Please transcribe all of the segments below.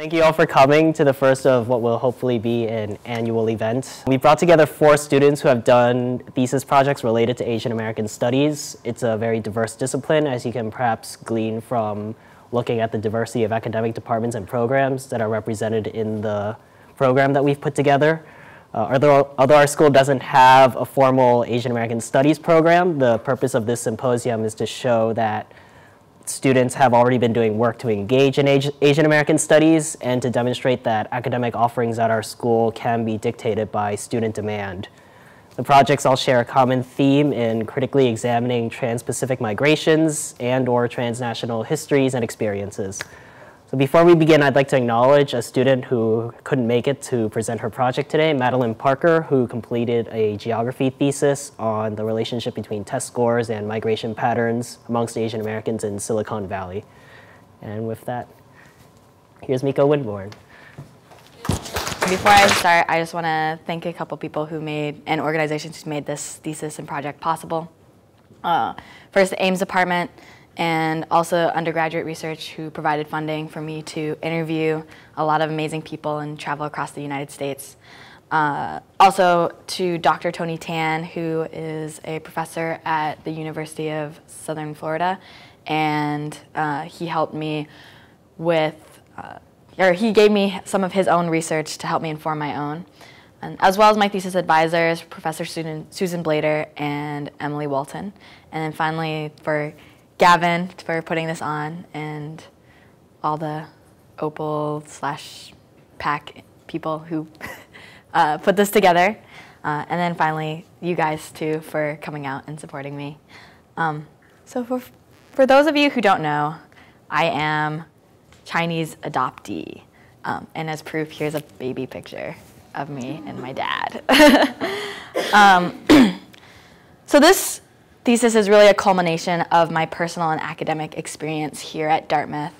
Thank you all for coming to the first of what will hopefully be an annual event. We brought together 4 students who have done thesis projects related to Asian American studies. It's a very diverse discipline, as you can perhaps glean from looking at the diversity of academic departments and programs that are represented in the program that we've put together. Although our school doesn't have a formal Asian American studies program, the purpose of this symposium is to show that students have already been doing work to engage in Asian American studies and to demonstrate that academic offerings at our school can be dictated by student demand. The projects all share a common theme in critically examining trans-Pacific migrations and/or transnational histories and experiences. So before we begin, I'd like to acknowledge a student who couldn't make it to present her project today, Madeline Parker, who completed a geography thesis on the relationship between test scores and migration patterns amongst Asian Americans in Silicon Valley. And with that, here's Meeko Winborn. Before I start, I just want to thank a couple people who made, and organizations who made this thesis and project possible. First, the Ames Department, and also undergraduate research who provided funding for me to interview a lot of amazing people and travel across the United States. Also to Dr. Tony Tan, who is a professor at the University of Southern Florida, and he helped me with, or he gave me some of his own research to help me inform my own, and as well as my thesis advisors, Professor Susan Blader and Emily Walton. And then finally, for Gavin for putting this on, and all the Opal/PAC people who put this together. And then finally, you guys too for coming out and supporting me. So for those of you who don't know, I am Chinese adoptee. And as proof, here's a baby picture of me and my dad. So this thesis is really a culmination of my personal and academic experience here at Dartmouth.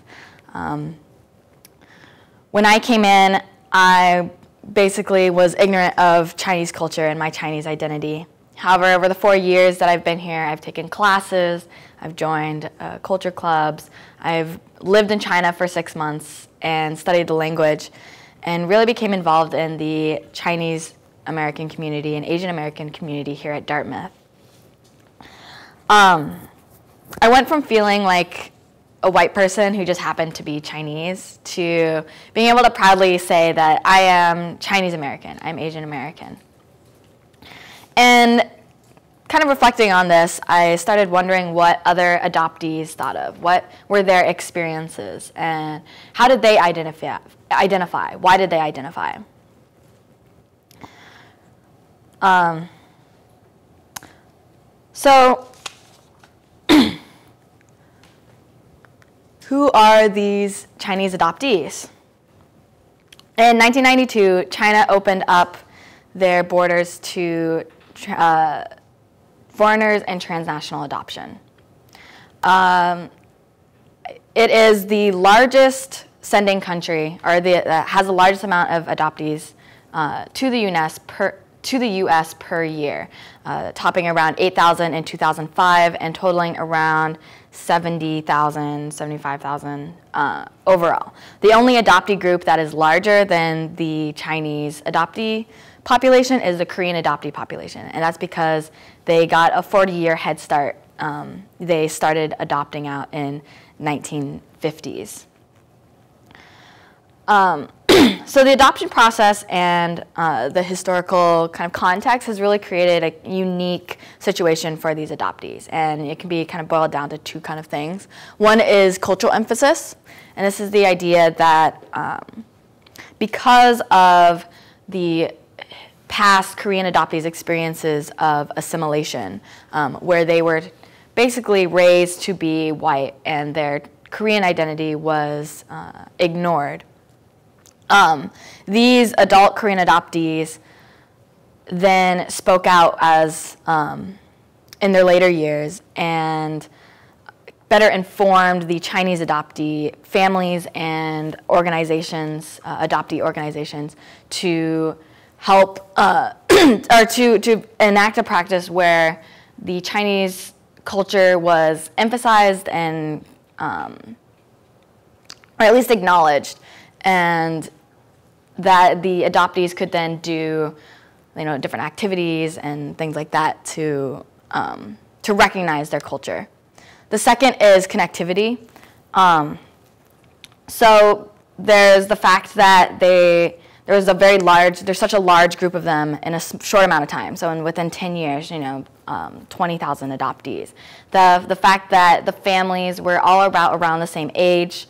When I came in, I basically was ignorant of Chinese culture and my Chinese identity. However, over the 4 years that I've been here, I've taken classes, I've joined culture clubs, I've lived in China for 6 months and studied the language, and really became involved in the Chinese American community and Asian American community here at Dartmouth. I went from feeling like a white person who just happened to be Chinese to being able to proudly say that I am Chinese American, I'm Asian American. And kind of reflecting on this, I started wondering what other adoptees thought of, what were their experiences, and how did they identify? Why did they identify? So, who are these Chinese adoptees? In 1992, China opened up their borders to foreigners and transnational adoption. It is the largest sending country, or has the largest amount of adoptees to the U.S. per year, topping around 8,000 in 2005 and totaling around 70,000, 75,000 overall. The only adoptee group that is larger than the Chinese adoptee population is the Korean adoptee population, and that's because they got a 40-year head start. They started adopting out in 1950s. So the adoption process and the historical kind of context has really created a unique situation for these adoptees, and it can be kind of boiled down to 2 kind of things. One is cultural emphasis, and this is the idea that because of the past Korean adoptees' experiences of assimilation, where they were basically raised to be white and their Korean identity was ignored, these adult Korean adoptees then spoke out as in their later years and better informed the Chinese adoptee families and organizations, adoptee organizations, to help or to enact a practice where the Chinese culture was emphasized and or at least acknowledged, and that the adoptees could then do, different activities and things like that to recognize their culture. The second is connectivity. So there's the fact that there's such a large group of them in a short amount of time. So within 10 years, 20,000 adoptees. The fact that the families were all around the same age,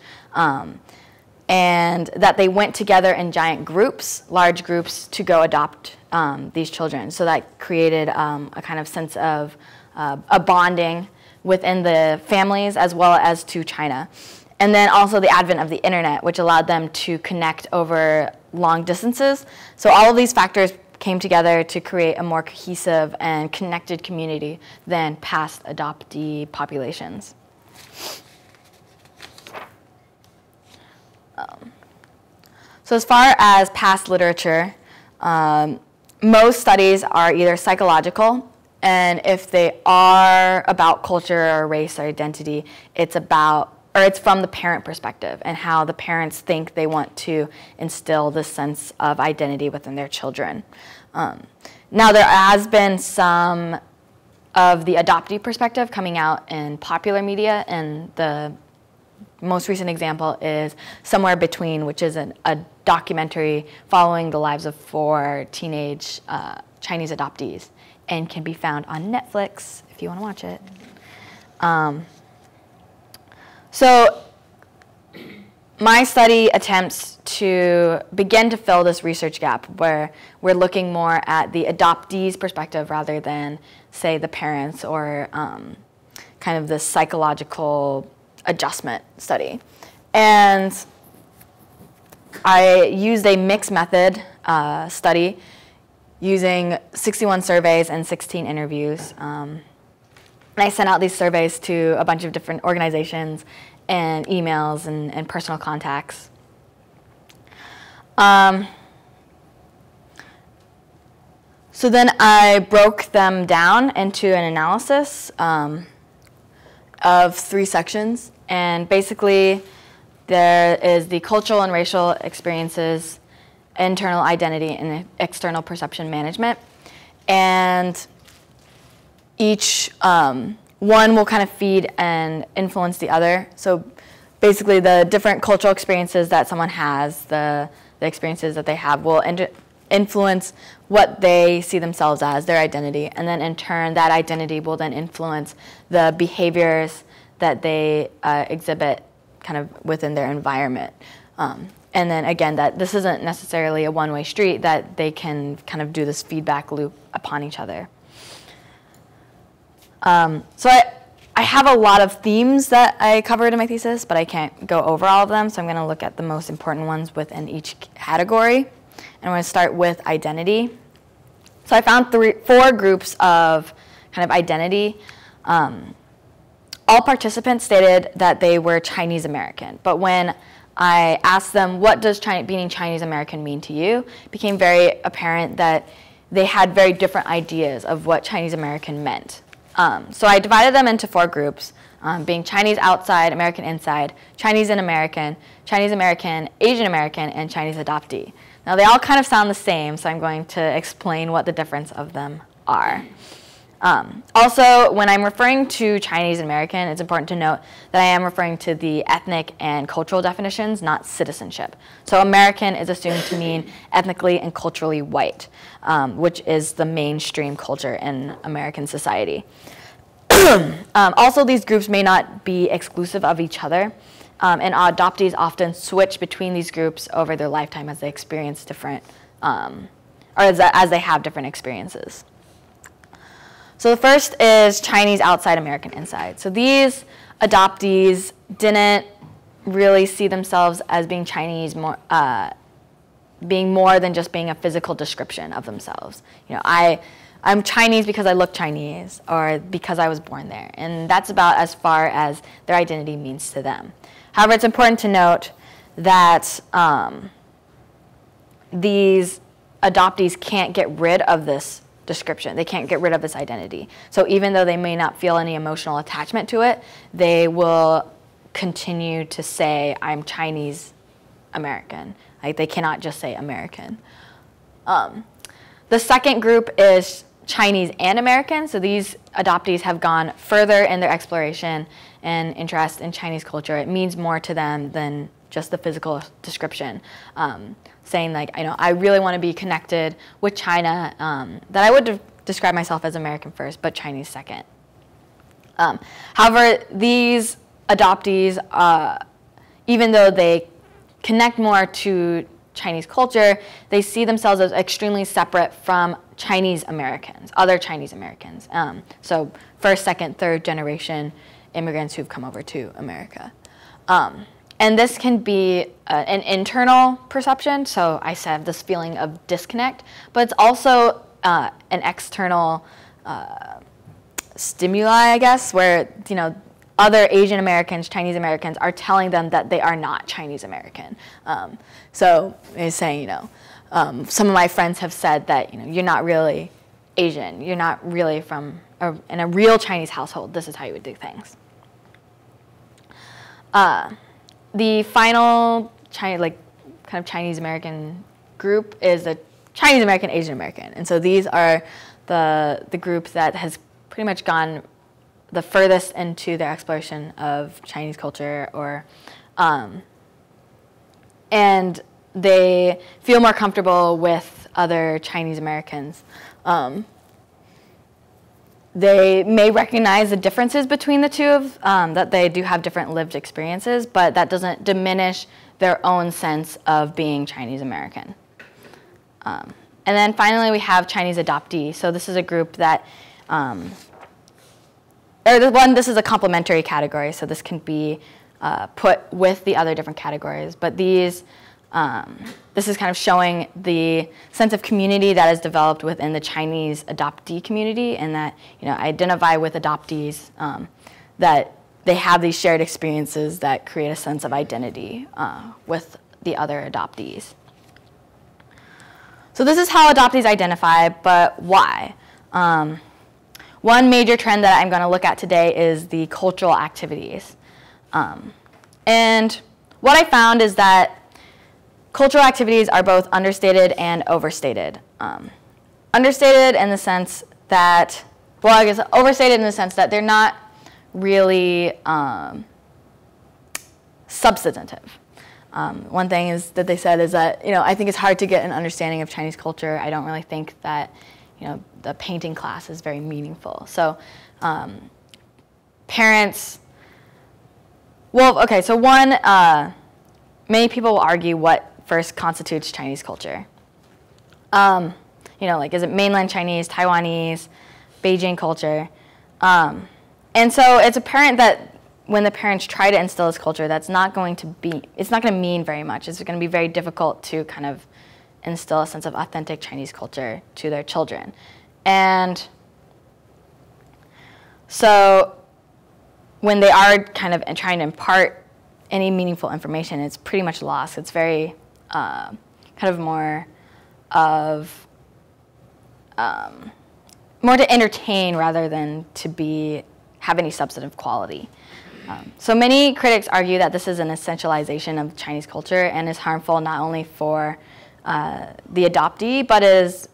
and that they went together in giant groups, large groups, to go adopt these children. So that created a kind of sense of a bonding within the families as well as to China. And then also the advent of the internet, which allowed them to connect over long distances. So all of these factors came together to create a more cohesive and connected community than past adoptee populations. So as far as past literature, most studies are either psychological, and if they are about culture or race or identity, it's from the parent perspective and how the parents think they want to instill this sense of identity within their children. Now there has been some of the adoptee perspective coming out in popular media, and the most recent example is Somewhere Between, which is a documentary following the lives of 4 teenage Chinese adoptees, and can be found on Netflix if you want to watch it. So my study attempts to begin to fill this research gap where we're looking more at the adoptee's perspective rather than, say, the parents or kind of this psychological adjustment study. And I used a mixed method study using 61 surveys and 16 interviews. And I sent out these surveys to a bunch of different organizations and emails and personal contacts. So then I broke them down into an analysis of 3 sections. And basically, there is the cultural and racial experiences, internal identity, and external perception management. And each one will kind of feed and influence the other. So basically, the different cultural experiences that someone has, the experiences that they have will influence what they see themselves as, their identity. And then in turn, that identity will then influence the behaviors that they exhibit kind of within their environment. And then again, that this isn't necessarily a one-way street, that they can kind of do this feedback loop upon each other. So I have a lot of themes that I covered in my thesis, but I can't go over all of them, so I'm going to look at the most important ones within each category. And I'm going to start with identity. So I found 4 groups of kind of identity. All participants stated that they were Chinese American, but when I asked them, what does being Chinese American mean to you, it became very apparent that they had very different ideas of what Chinese American meant. So I divided them into 4 groups, being Chinese outside, American inside, Chinese and American, Chinese American, Asian American, and Chinese adoptee. Now they all kind of sound the same, so I'm going to explain what the difference of them are. Also, when I'm referring to Chinese American, it's important to note that I am referring to the ethnic and cultural definitions, not citizenship. So American is assumed to mean ethnically and culturally white, which is the mainstream culture in American society. Also, these groups may not be exclusive of each other, and adoptees often switch between these groups over their lifetime as they experience different, or as they have different experiences. So the first is Chinese outside, American inside. So these adoptees didn't really see themselves as being Chinese, being more than just being a physical description of themselves. You know, I'm Chinese because I look Chinese, or because I was born there. And that's about as far as their identity means to them. However, it's important to note that these adoptees can't get rid of this description. They can't get rid of this identity. So even though they may not feel any emotional attachment to it, they will continue to say, I'm Chinese American. Like, they cannot just say American. The second group is Chinese and American. So these adoptees have gone further in their exploration and interest in Chinese culture. It means more to them than just the physical description. Saying like, I really want to be connected with China, that I would describe myself as American first, but Chinese second. However, these adoptees, even though they connect more to Chinese culture, they see themselves as extremely separate from Chinese Americans, other Chinese Americans. So first, second, third generation immigrants who've come over to America. And this can be an internal perception, so I have this feeling of disconnect, but it's also an external stimuli, I guess, where other Asian Americans, Chinese Americans are telling them that they are not Chinese American. So it's saying, some of my friends have said that you're not really Asian, you're not really from in a real Chinese household. This is how you would do things. The final kind of Chinese American group is the Chinese American Asian American, and so these are the group that has pretty much gone the furthest into their exploration of Chinese culture, and they feel more comfortable with other Chinese Americans. They may recognize the differences between the two of that they do have different lived experiences, but that doesn't diminish their own sense of being Chinese American. And then finally, we have Chinese adoptee. So this is a group that, this is a complementary category, so this can be put with the other different categories. But these, this is kind of showing the sense of community that is developed within the Chinese adoptee community, and that identify with adoptees, that they have these shared experiences that create a sense of identity with the other adoptees. So this is how adoptees identify, but why? One major trend that I'm going to look at today is the cultural activities. And what I found is that cultural activities are both understated and overstated. Understated in the sense that, well, I guess overstated in the sense that they're not really substantive. One thing is that they said is that, I think it's hard to get an understanding of Chinese culture. I don't really think that, the painting class is very meaningful. So parents, well, okay, so one, many people will argue what first constitutes Chinese culture. Is it mainland Chinese, Taiwanese, Beijing culture? And so it's apparent that when the parents try to instill this culture, it's not going to mean very much. It's going to be very difficult to kind of instill a sense of authentic Chinese culture to their children. And so when they are kind of trying to impart any meaningful information, it's pretty much lost. It's very kind of more of more to entertain rather than to have any substantive quality. So many critics argue that this is an essentialization of Chinese culture and is harmful not only for the adoptee, but is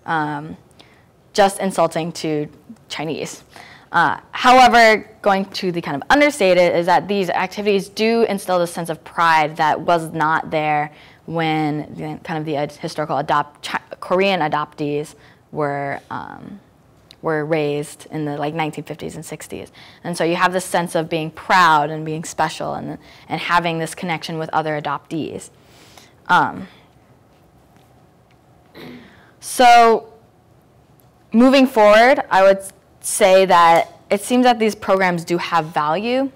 just insulting to Chinese. However, going to the kind of understated is that these activities do instill this sense of pride that was not there when kind of the historical Korean adoptees were raised in the 1950s and 60s. And so you have this sense of being proud and being special and having this connection with other adoptees. So moving forward, I would say that it seems that these programs do have value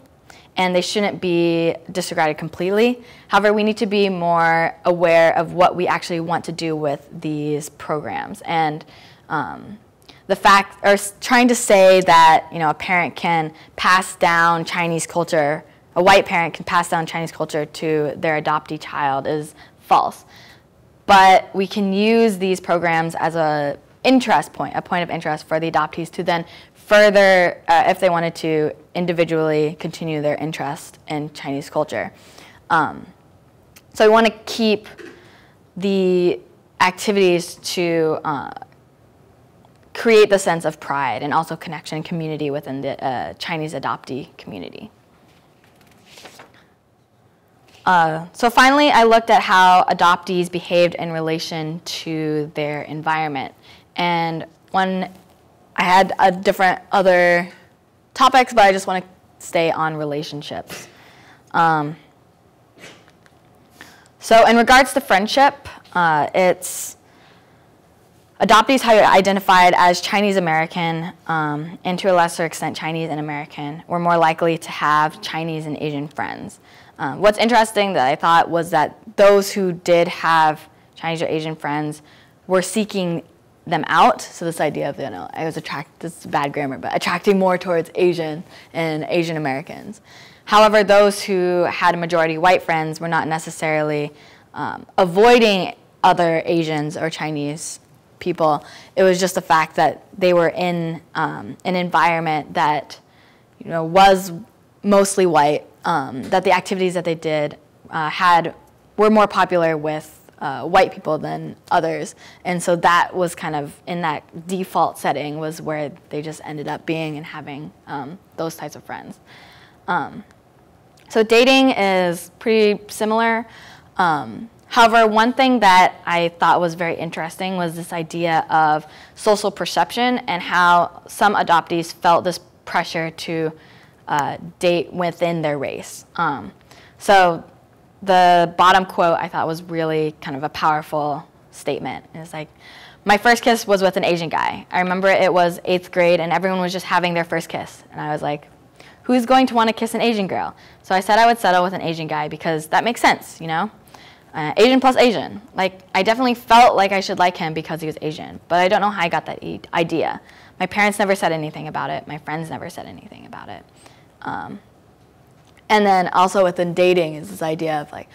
and they shouldn't be disregarded completely. However, we need to be more aware of what we actually want to do with these programs. And the fact, or trying to say that a parent can pass down Chinese culture, a white parent can pass down Chinese culture to their adoptee child is false. But we can use these programs as a point of interest for the adoptees to then further, if they wanted to, individually continue their interest in Chinese culture. So we want to keep the activities to create the sense of pride and also connection and community within the Chinese adoptee community. So finally, I looked at how adoptees behaved in relation to their environment. And I had a different other topics, but I just want to stay on relationships. So in regards to friendship, it's adoptees who are identified as Chinese American and to a lesser extent Chinese and American were more likely to have Chinese and Asian friends. What's interesting that I thought was that those who did have Chinese or Asian friends were seeking them out. So this idea of, I was this is bad grammar, but attracting more towards Asian and Asian Americans. However, those who had a majority white friends were not necessarily avoiding other Asians or Chinese people. It was just the fact that they were in an environment that was mostly white, that the activities that they did were more popular with white people than others. And so that was kind of in that default setting was where they just ended up being and having those types of friends. So dating is pretty similar. However, one thing that I thought was very interesting was this idea of social perception and how some adoptees felt this pressure to date within their race. So the bottom quote I thought was really kind of a powerful statement. It's like, my first kiss was with an Asian guy. I remember it was 8th grade and everyone was just having their first kiss. And I was like, who's going to want to kiss an Asian girl? So I said I would settle with an Asian guy because that makes sense, Asian plus Asian. Like, I definitely felt like I should like him because he was Asian, but I don't know how I got that idea. My parents never said anything about it. My friends never said anything about it. And then also within dating is this idea of like,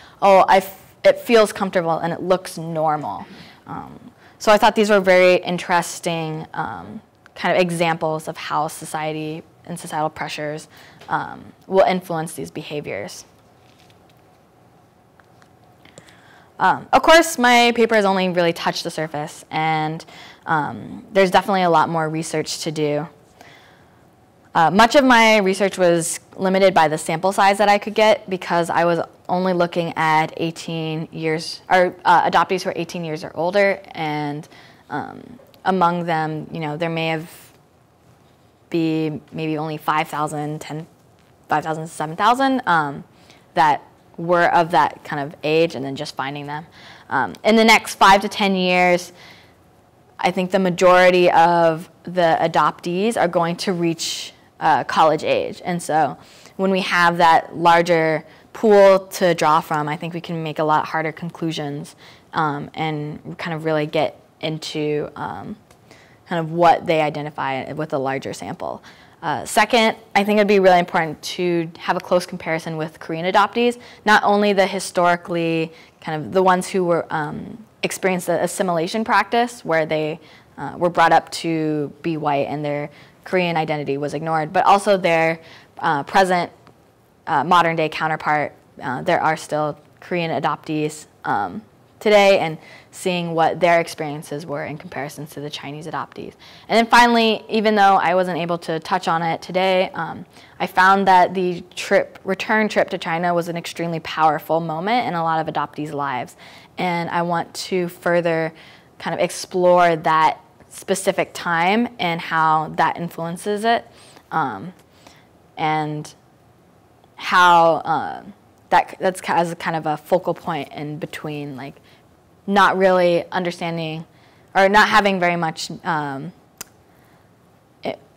it feels comfortable and it looks normal. So I thought these were very interesting kind of examples of how society and societal pressures will influence these behaviors. Of course, my paper has only really touched the surface, and there's definitely a lot more research to do. Much of my research was limited by the sample size that I could get because I was only looking at 18 years, or adoptees who are 18 years or older, and among them, there may have been maybe only 5,000, 5,000, 7,000 that were of that kind of age, and then just finding them. In the next 5 to 10 years, I think the majority of the adoptees are going to reach college age. And so when we have that larger pool to draw from, I think we can make a lot harder conclusions and kind of really get into kind of what they identify with a larger sample. Second, I think it'd be really important to have a close comparison with Korean adoptees, not only the historically kind of the ones who were experienced the assimilation practice where they were brought up to be white and their Korean identity was ignored, but also their present modern day counterpart. There are still Korean adoptees today, and seeing what their experiences were in comparison to the Chinese adoptees. And then finally, even though I wasn't able to touch on it today, I found that the return trip to China was an extremely powerful moment in a lot of adoptees' lives. And I want to further kind of explore that specific time and how that influences it, and how that's as kind of a focal point in between, like, not really understanding or not having very much,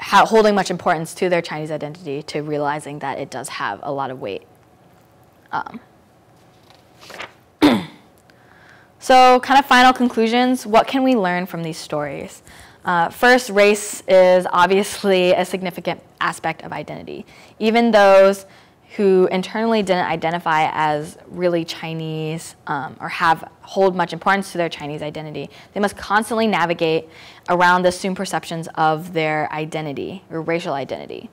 holding much importance to their Chinese identity, to realizing that it does have a lot of weight. So kind of final conclusions, what can we learn from these stories? First, race is obviously a significant aspect of identity. Even those who internally didn't identify as really Chinese or hold much importance to their Chinese identity, they must constantly navigate around the assumed perceptions of their identity or racial identity.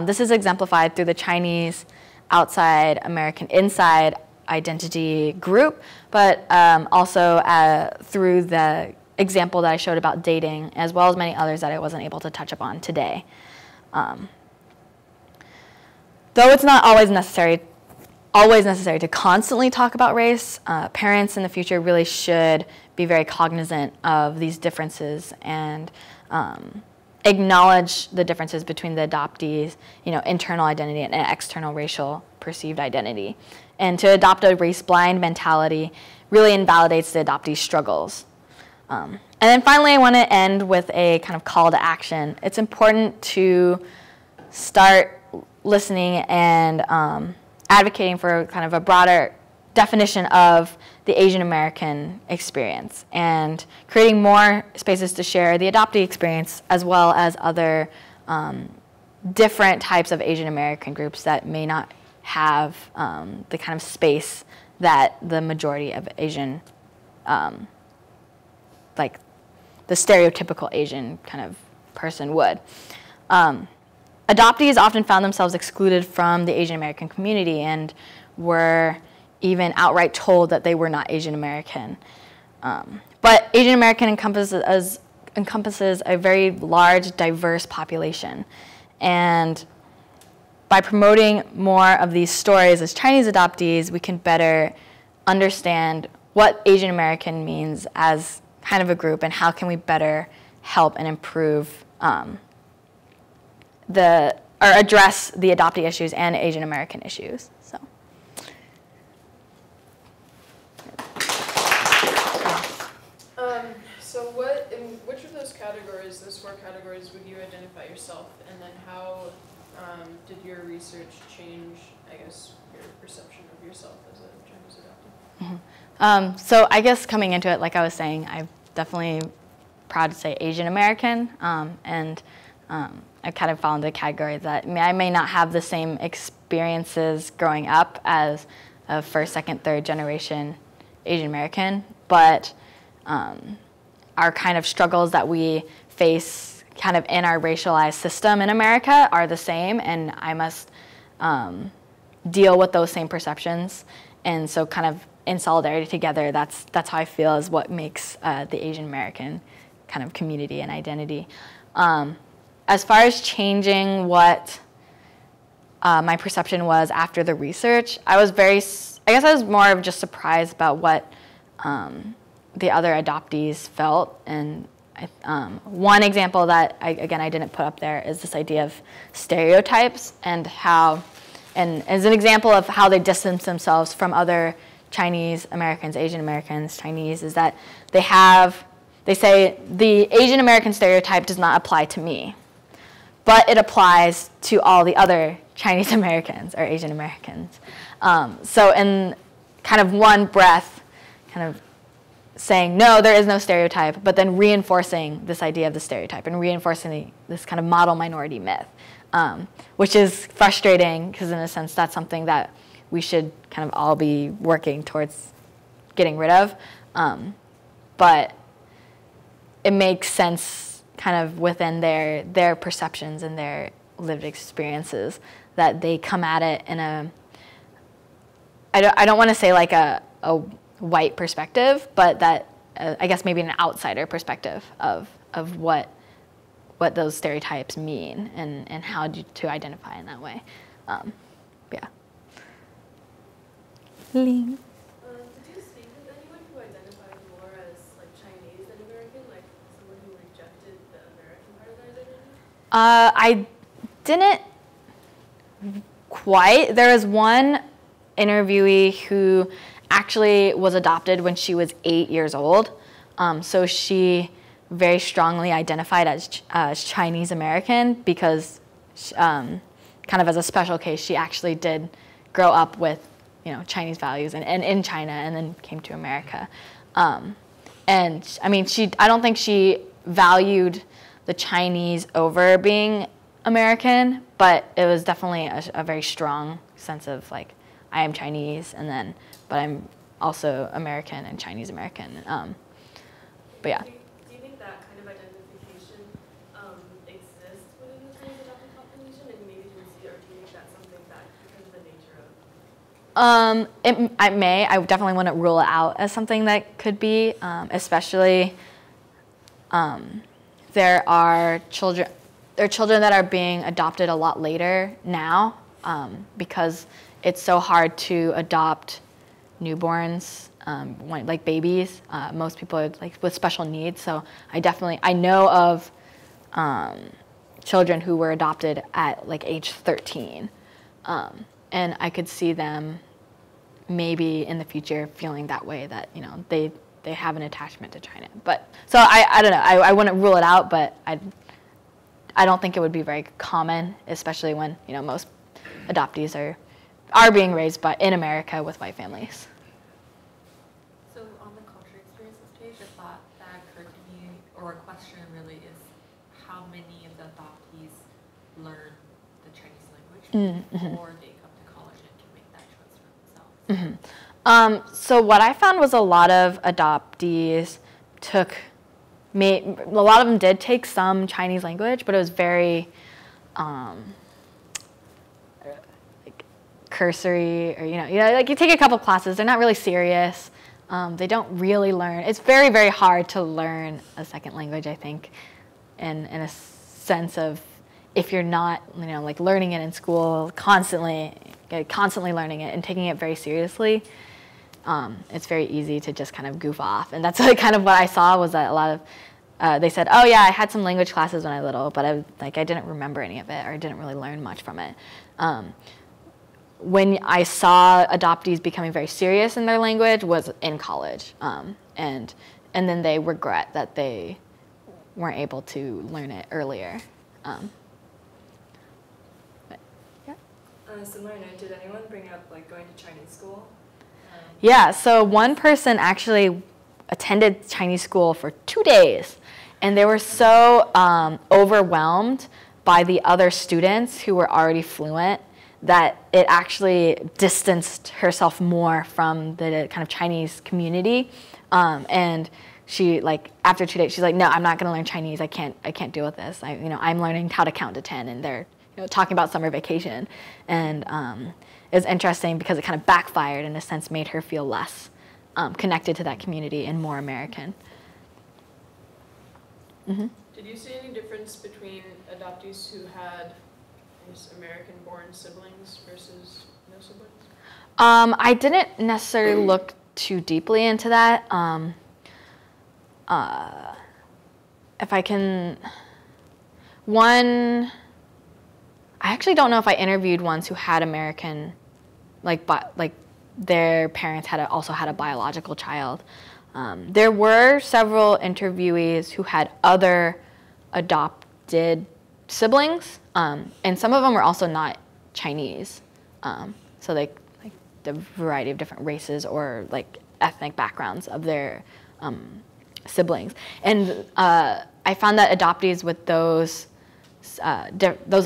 This is exemplified through the Chinese outside, American inside identity group, but also through the example that I showed about dating, as well as many others that I wasn't able to touch upon today. Though it's not always necessary to constantly talk about race, parents in the future really should be very cognizant of these differences and acknowledge the differences between the adoptees, internal identity and external racial perceived identity. And to adopt a race-blind mentality really invalidates the adoptee's struggles. And then finally, I want to end with a kind of call to action. It's important to start listening and advocating for kind of a broader definition of the Asian American experience and creating more spaces to share the adoptee experience as well as other different types of Asian American groups that may not have the kind of space that the majority of Asian, like the stereotypical Asian kind of person would. Adoptees often found themselves excluded from the Asian American community and were even outright told that they were not Asian American. But Asian American encompasses a very large, diverse population. And by promoting more of these stories as Chinese adoptees, we can better understand what Asian American means as kind of a group and how can we better help and improve or address the adoptee issues and Asian American issues. So in which of those categories, those 4 categories, would you identify yourself? And then how did your research change, I guess, your perception of yourself as a Chinese adoptee? So I guess coming into it, like I was saying, I'm definitely proud to say Asian American. And I kind of fall into the category that I may not have the same experiences growing up as a first, second, third generation Asian American, but our kind of struggles that we face kind of in our racialized system in America are the same, and I must deal with those same perceptions. And so kind of in solidarity together, that's how I feel is what makes the Asian American kind of community and identity. As far as changing what my perception was after the research, I guess I was more of just surprised about what the other adoptees felt. And one example that, I didn't put up there is this idea of stereotypes and as an example of how they distance themselves from other Chinese Americans, Asian Americans, Chinese, is that they say the Asian American stereotype does not apply to me, but it applies to all the other Chinese Americans or Asian Americans. So in kind of one breath, kind of saying, no, there is no stereotype, but then reinforcing this idea of the stereotype and reinforcing this kind of model minority myth, which is frustrating because in a sense that's something that we should kind of all be working towards getting rid of. But it makes sense kind of within their perceptions and their lived experiences that they come at it in I don't want to say like a white perspective, but that I guess maybe an outsider perspective of what those stereotypes mean and how to identify in that way. Yeah. Ling. Did you speak with anyone who identified more as like Chinese than American, like someone who rejected the American part of their identity? I didn't quite. There was one interviewee who actually was adopted when she was 8 years old. So she very strongly identified as Chinese American because kind of as a special case, she actually did grow up with Chinese values and in China and then came to America. And I mean, I don't think she valued the Chinese over being American, but it was definitely a very strong sense of like, I am Chinese, but I'm also American and Chinese American. But yeah. Do you think that kind of identification exists within the Chinese adopted population, and maybe do you see, or do you think that's something that, because of the nature of I definitely wouldn't rule it out as something that could be, especially there are children that are being adopted a lot later now, because it's so hard to adopt newborns, like babies. Most people are like with special needs. So I know of children who were adopted at like age 13, and I could see them maybe in the future feeling that way, that they have an attachment to China. But so I don't know. I wouldn't rule it out, but I don't think it would be very common, especially when most adoptees are being raised in America with white families. So on the culture experiences page, a thought that occurred to me, or a question really, is how many of the adoptees learn the Chinese language before they come to college and can make that choice for themselves? So what I found was a lot of adoptees a lot of them did take some Chinese language, but it was very like cursory, or like you take a couple classes, they're not really serious. They don't really learn. It's very, very hard to learn a second language, I think, in a sense of, if you're not like learning it in school constantly learning it and taking it very seriously. It's very easy to just kind of goof off. And that's kind of what I saw, was that a lot of, they said, oh yeah, I had some language classes when I was little, but I didn't remember any of it, or I didn't really learn much from it. When I saw adoptees becoming very serious in their language was in college. And then they regret that they weren't able to learn it earlier. Similar note, did anyone bring up like going to Chinese school? Yeah, so one person actually attended Chinese school for 2 days, and they were so overwhelmed by the other students who were already fluent that it actually distanced herself more from the kind of Chinese community. And she, like, after 2 days, she's like, no, I'm not gonna learn Chinese. I can't deal with this. I'm learning how to count to 10, and they're talking about summer vacation. And it was interesting because it kind of backfired, in a sense, made her feel less connected to that community and more American. Mm-hmm. Did you see any difference between adoptees who had American-born siblings versus no siblings? I didn't necessarily look too deeply into that. If I can, I actually don't know if I interviewed ones who had American, like their parents also had a biological child. There were several interviewees who had other adopted siblings, and some of them were also not Chinese. So like the variety of different races or like ethnic backgrounds of their siblings. And I found that adoptees with those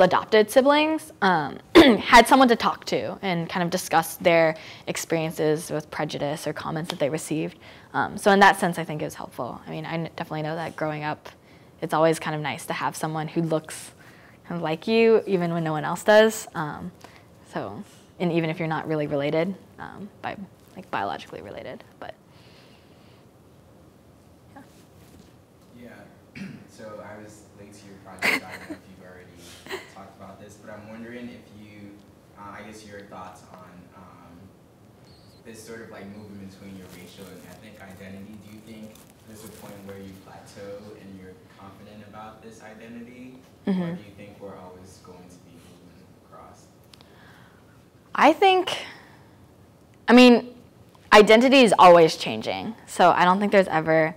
adopted siblings had someone to talk to and kind of discuss their experiences with prejudice or comments that they received. So in that sense, I think it was helpful. I mean, I definitely know that growing up, it's always kind of nice to have someone who looks kind of like you, even when no one else does. And even if you're not really related, biologically related, but. So I was late to your project, so I don't know if you've already talked about this, but I'm wondering if you, I guess your thoughts on this sort of like movement between your racial and ethnic identity. Do you think there's a point where you plateau and you're confident about this identity? Mm-hmm. Or do you think we're always going to be moving across? Identity is always changing. So I don't think there's ever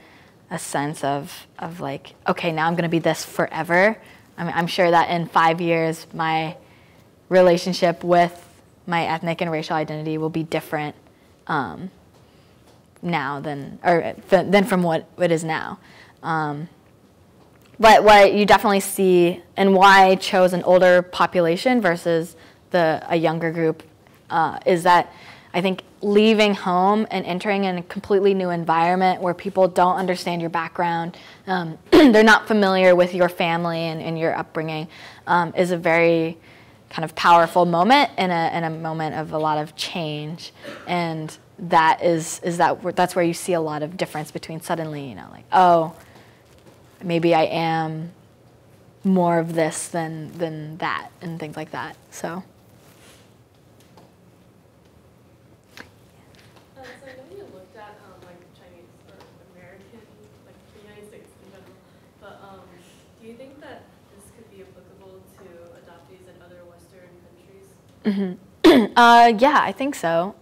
a sense of like, okay, now I'm going to be this forever. I'm sure that in 5 years, my relationship with my ethnic and racial identity will be different now than from what it is now. But what you definitely see, and why I chose an older population versus a younger group, is that I think leaving home and entering in a completely new environment where people don't understand your background, they're not familiar with your family and your upbringing, is a very kind of powerful moment in a moment of a lot of change, and that's where you see a lot of difference between suddenly, like, oh, maybe I am more of this than that, and things like that. So. So I know you looked at like Chinese or American, like the United States in general, but do you think that this could be applicable to adoptees in other Western countries? Yeah, I think so.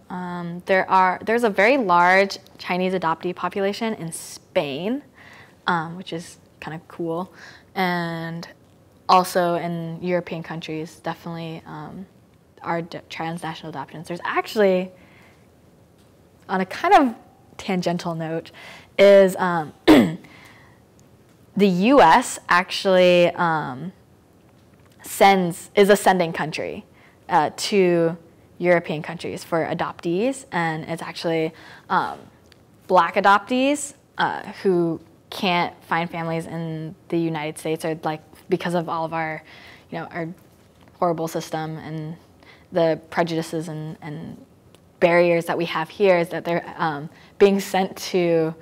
There's a very large Chinese adoptee population in Spain, which is kind of cool, and also in European countries, definitely are transnational adoptions. There's actually, on a kind of tangential note, is the U.S. actually is a sending country to European countries for adoptees, and it's actually black adoptees who can't find families in the United States, or like because of all of our, our horrible system and the prejudices and barriers that we have here, is that they're being sent to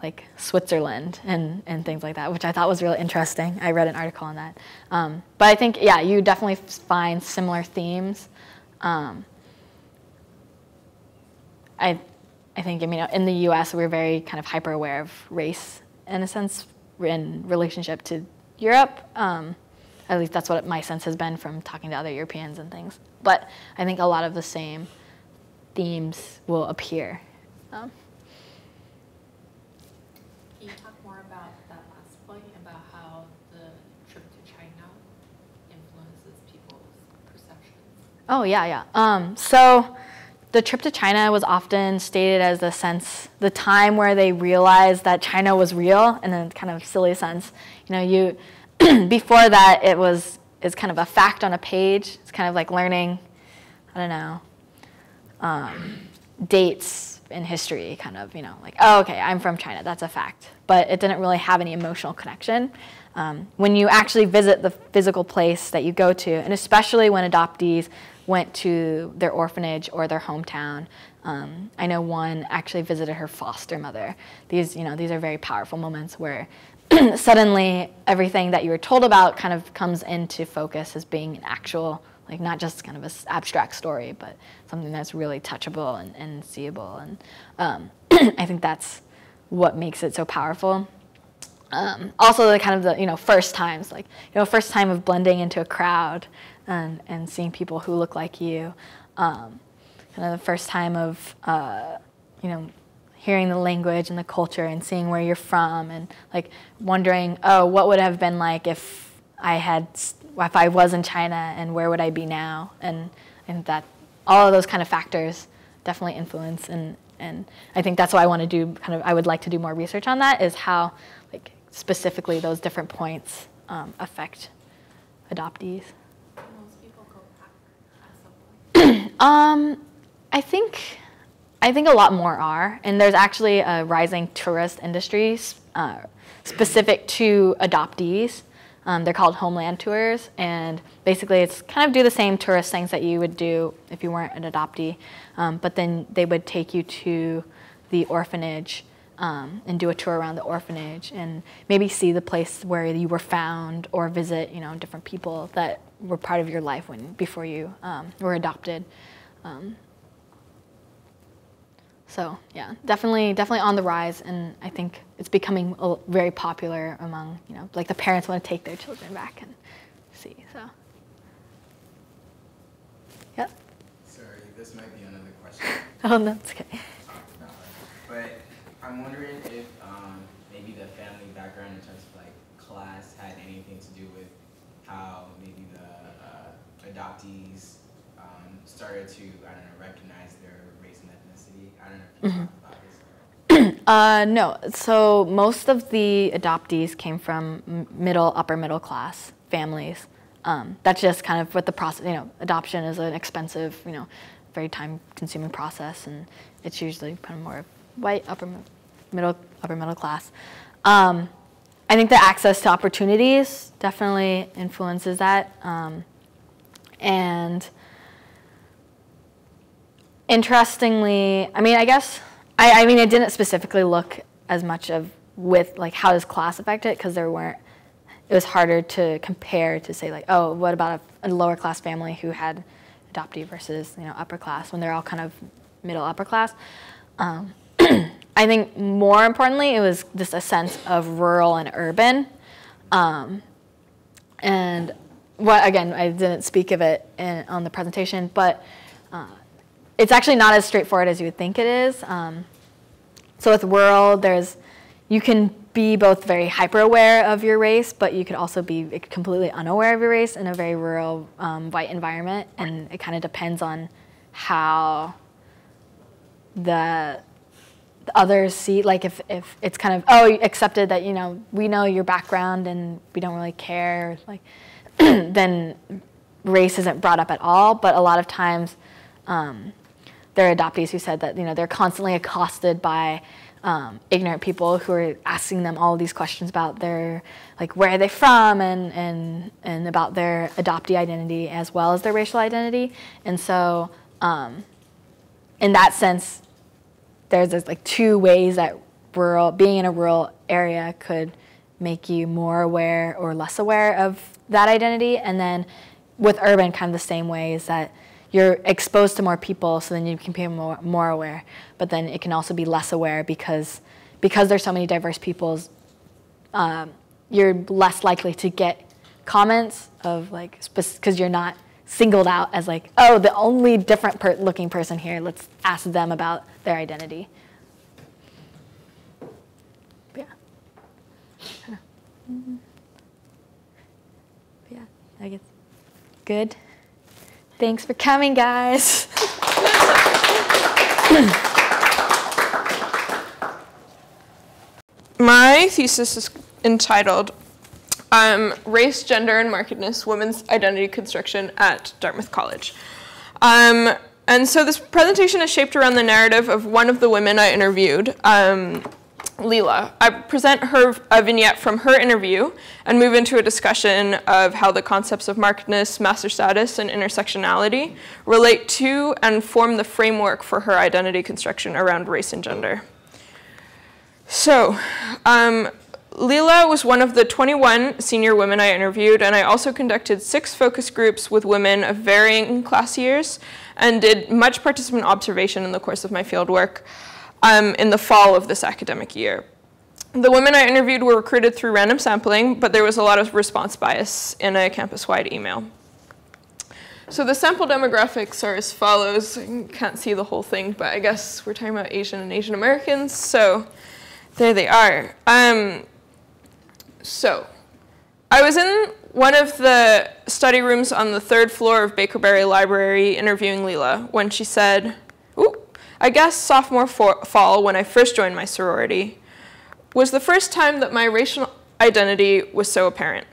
like Switzerland and things like that, which I thought was really interesting. I read an article on that. But I think, yeah, you definitely find similar themes. I think, in the U.S. we're very kind of hyper aware of race in a sense in relationship to Europe. At least that's what my sense has been from talking to other Europeans and things. But I think a lot of the same themes will appear. Can you talk more about that last point, about how the trip to China influences people's perceptions? Oh, yeah. So the trip to China was often stated as the time where they realized that China was real, in a kind of silly sense. Before that, it's kind of a fact on a page. It's kind of like learning, dates in history, kind of, like, oh, okay, I'm from China, that's a fact. But it didn't really have any emotional connection. When you actually visit the physical place that you go to, and especially when adoptees went to their orphanage or their hometown. I know one actually visited her foster mother. These are very powerful moments where suddenly everything that you were told about kind of comes into focus as being an actual, like, not just kind of an abstract story, but something that's really touchable and seeable. And I think that's what makes it so powerful. Also, the kind of the first times, like first time of blending into a crowd and seeing people who look like you, kind of the first time of hearing the language and the culture and seeing where you're from, and like wondering, oh, what would it have been like if I was in China, and where would I be now? And that all of those kind of factors definitely influence, and I think that's why I want to do I would like to do more research on that, is how like specifically those different points affect adoptees. Most people go back at some point. I think a lot more are, and there's actually a rising tourist industry specific to adoptees. They're called homeland tours, and basically it's kind of do the same tourist things that you would do if you weren't an adoptee, but then they would take you to the orphanage and do a tour around the orphanage and maybe see the place where you were found, or visit different people that were part of your life before you were adopted. So yeah, definitely on the rise, and I think it's becoming very popular among, like the parents want to take their children back and see, so. Yep. Sorry, this might be another question. Oh, no, it's okay. But I'm wondering if maybe the family background in terms of like class had anything to do with how maybe the adoptees started to, recognize their race and ethnicity. I don't know if you talked about this. No, so most of the adoptees came from upper middle class families. That's just kind of what the process, adoption is an expensive, very time consuming process, and it's usually kind of more white, upper middle class. I think the access to opportunities definitely influences that. And interestingly, I mean, I guess, I mean, I didn't specifically look as much of with like how does class affect it, because it was harder to compare to say like, oh, what about a lower class family who had adoptee versus, you know, upper class, when they're all kind of middle upper class. I think more importantly, it was just a sense of rural and urban. And what, again, I didn't speak of it on the presentation, but it's actually not as straightforward as you would think it is. So with rural, you can be both very hyper-aware of your race, but you could also be completely unaware of your race in a very rural, white environment, and it kind of depends on how the others see, like if it's kind of, oh, accepted that, you know, we know your background and we don't really care, like, then race isn't brought up at all. But a lot of times there are adoptees who said that, you know, they're constantly accosted by ignorant people who are asking them all of these questions about their, like, where are they from, and about their adoptee identity as well as their racial identity. And so in that sense, there's like two ways that being in a rural area could make you more aware or less aware of that identity. And then with urban, kind of the same way, is that you're exposed to more people, so then you can be more aware. But then it can also be less aware because there's so many diverse peoples, you're less likely to get comments of like, because you're not singled out as like, oh, the only different looking person here, let's ask them about their identity. Yeah. Yeah, I guess. Good. Thanks for coming, guys. My thesis is entitled Race, Gender, and Markedness, Women's Identity Construction at Dartmouth College. And so this presentation is shaped around the narrative of one of the women I interviewed, Leela. I present a vignette from her interview and move into a discussion of how the concepts of markedness, master status, and intersectionality relate to and form the framework for her identity construction around race and gender. So, Leela was one of the 21 senior women I interviewed, and I also conducted 6 focus groups with women of varying class years and did much participant observation in the course of my fieldwork in the fall of this academic year. The women I interviewed were recruited through random sampling, but there was a lot of response bias in a campus-wide email. So the sample demographics are as follows. I can't see the whole thing, but I guess we're talking about Asian and Asian Americans, so there they are. So, I was in one of the study rooms on the 3rd floor of Bakerberry Library interviewing Leela when she said, ooh, I guess sophomore fall, when I first joined my sorority, was the first time that my racial identity was so apparent.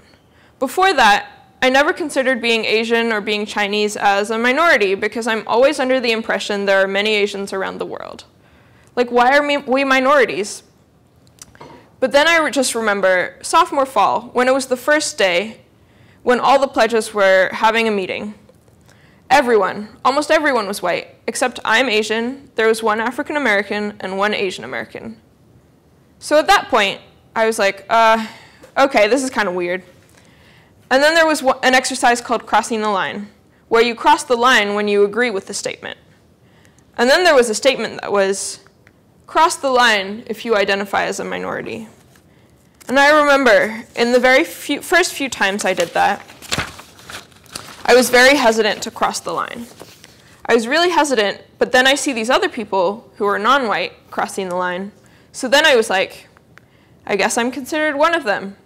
Before that, I never considered being Asian or being Chinese as a minority because I'm always under the impression there are many Asians around the world. Like, why are we minorities? But then I just remember sophomore fall, when it was the first day, when all the pledges were having a meeting. Almost everyone was white, except I'm Asian, there was one African American and one Asian American. So at that point, I was like, okay, this is kind of weird. And then there was an exercise called crossing the line, where you cross the line when you agree with the statement. And then there was a statement that was, cross the line if you identify as a minority. And I remember in the first few times I did that, I was very hesitant to cross the line. I was really hesitant, but then I see these other people who are non-white crossing the line. So then I was like, I guess I'm considered one of them.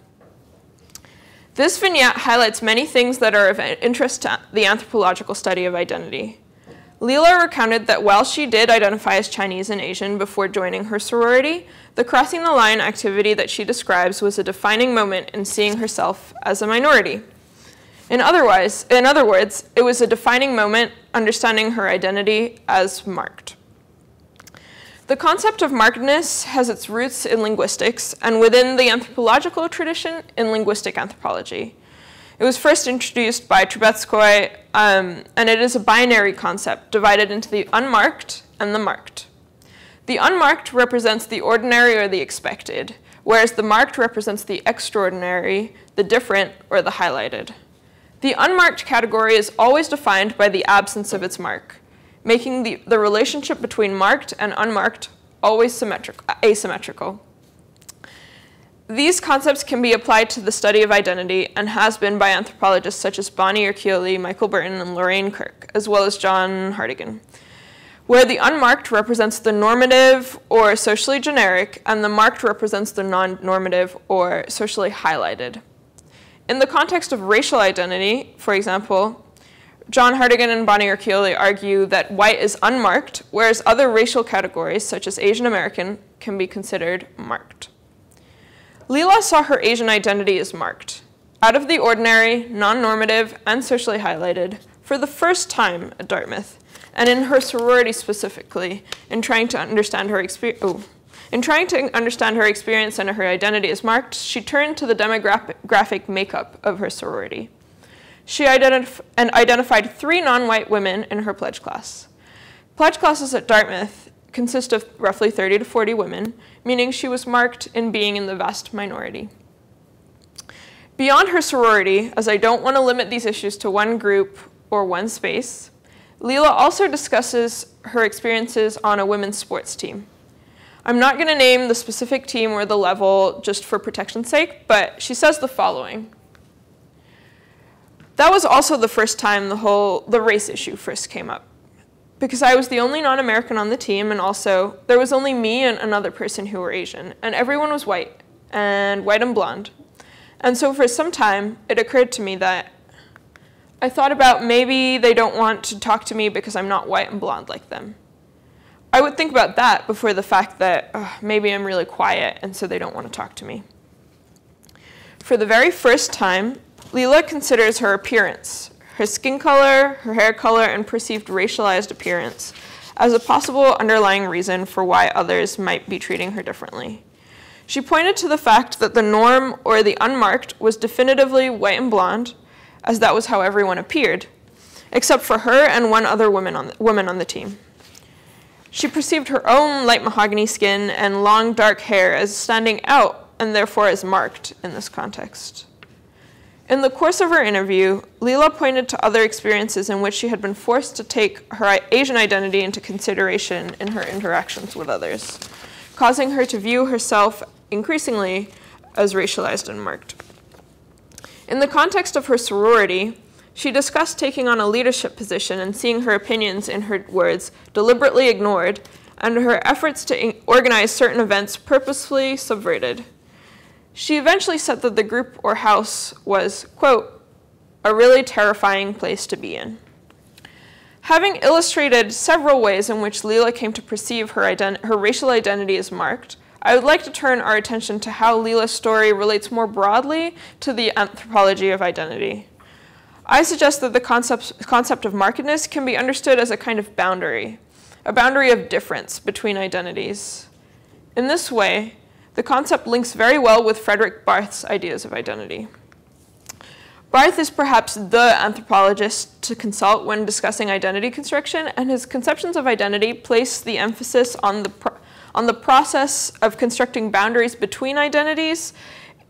This vignette highlights many things that are of interest to the anthropological study of identity. Leela recounted that while she did identify as Chinese and Asian before joining her sorority, the crossing the line activity that she describes was a defining moment in seeing herself as a minority. In other words, it was a defining moment understanding her identity as marked. The concept of markedness has its roots in linguistics and within the anthropological tradition in linguistic anthropology. It was first introduced by Trubetskoy, and it is a binary concept divided into the unmarked and the marked. The unmarked represents the ordinary or the expected, whereas the marked represents the extraordinary, the different, or the highlighted. The unmarked category is always defined by the absence of its mark, making the relationship between marked and unmarked always asymmetrical. These concepts can be applied to the study of identity and has been by anthropologists such as Bonnie Urquhart, Michael Burton, and Lorraine Kirk, as well as John Haldeman, where the unmarked represents the normative or socially generic, and the marked represents the non-normative or socially highlighted. In the context of racial identity, for example, John Haldeman and Bonnie Urquhart argue that white is unmarked, whereas other racial categories, such as Asian American, can be considered marked. Leela saw her Asian identity as marked, out of the ordinary, non-normative, and socially highlighted, for the first time at Dartmouth, and in her sorority specifically, in trying to understand her experience. In trying to understand her experience and her identity as marked, she turned to the demographic makeup of her sorority. She identified 3 non-white women in her pledge class. Pledge classes at Dartmouth consist of roughly 30 to 40 women, meaning she was marked in being in the vast minority. Beyond her sorority, as I don't want to limit these issues to one group or one space, Leela also discusses her experiences on a women's sports team. I'm not going to name the specific team or the level just for protection's sake, but she says the following. That was also the first time the race issue first came up, because I was the only non-American on the team, and also there was only me and another person who were Asian, and everyone was white and blonde. And so for some time, it occurred to me that I thought about maybe they don't want to talk to me because I'm not white and blonde like them. I would think about that before the fact that maybe I'm really quiet and so they don't want to talk to me. For the very first time, Leela considers her appearance, her skin color, her hair color, and perceived racialized appearance as a possible underlying reason for why others might be treating her differently. She pointed to the fact that the norm, or the unmarked, was definitively white and blonde, as that was how everyone appeared, except for her and one other woman on the team. She perceived her own light mahogany skin and long dark hair as standing out, and therefore as marked in this context. In the course of her interview, Leela pointed to other experiences in which she had been forced to take her Asian identity into consideration in her interactions with others, causing her to view herself increasingly as racialized and marked. In the context of her sorority, she discussed taking on a leadership position and seeing her opinions, in her words, deliberately ignored, and her efforts to organize certain events purposefully subverted. She eventually said that the group or house was, quote, a really terrifying place to be in. Having illustrated several ways in which Leela came to perceive her racial identity as marked, I would like to turn our attention to how Leela's story relates more broadly to the anthropology of identity. I suggest that the concept of markedness can be understood as a kind of boundary, a boundary of difference between identities. In this way, the concept links very well with Frederick Barth's ideas of identity. Barth is perhaps the anthropologist to consult when discussing identity construction, and his conceptions of identity place the emphasis on the process of constructing boundaries between identities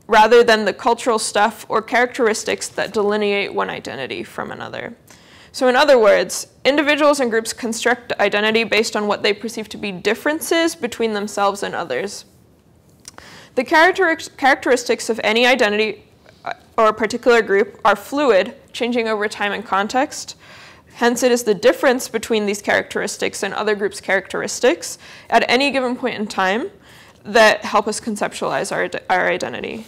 rather than the cultural stuff or characteristics that delineate one identity from another. So in other words, individuals and groups construct identity based on what they perceive to be differences between themselves and others. The characteristics of any identity or a particular group are fluid, changing over time and context. Hence, it is the difference between these characteristics and other groups' characteristics at any given point in time that help us conceptualize our identity.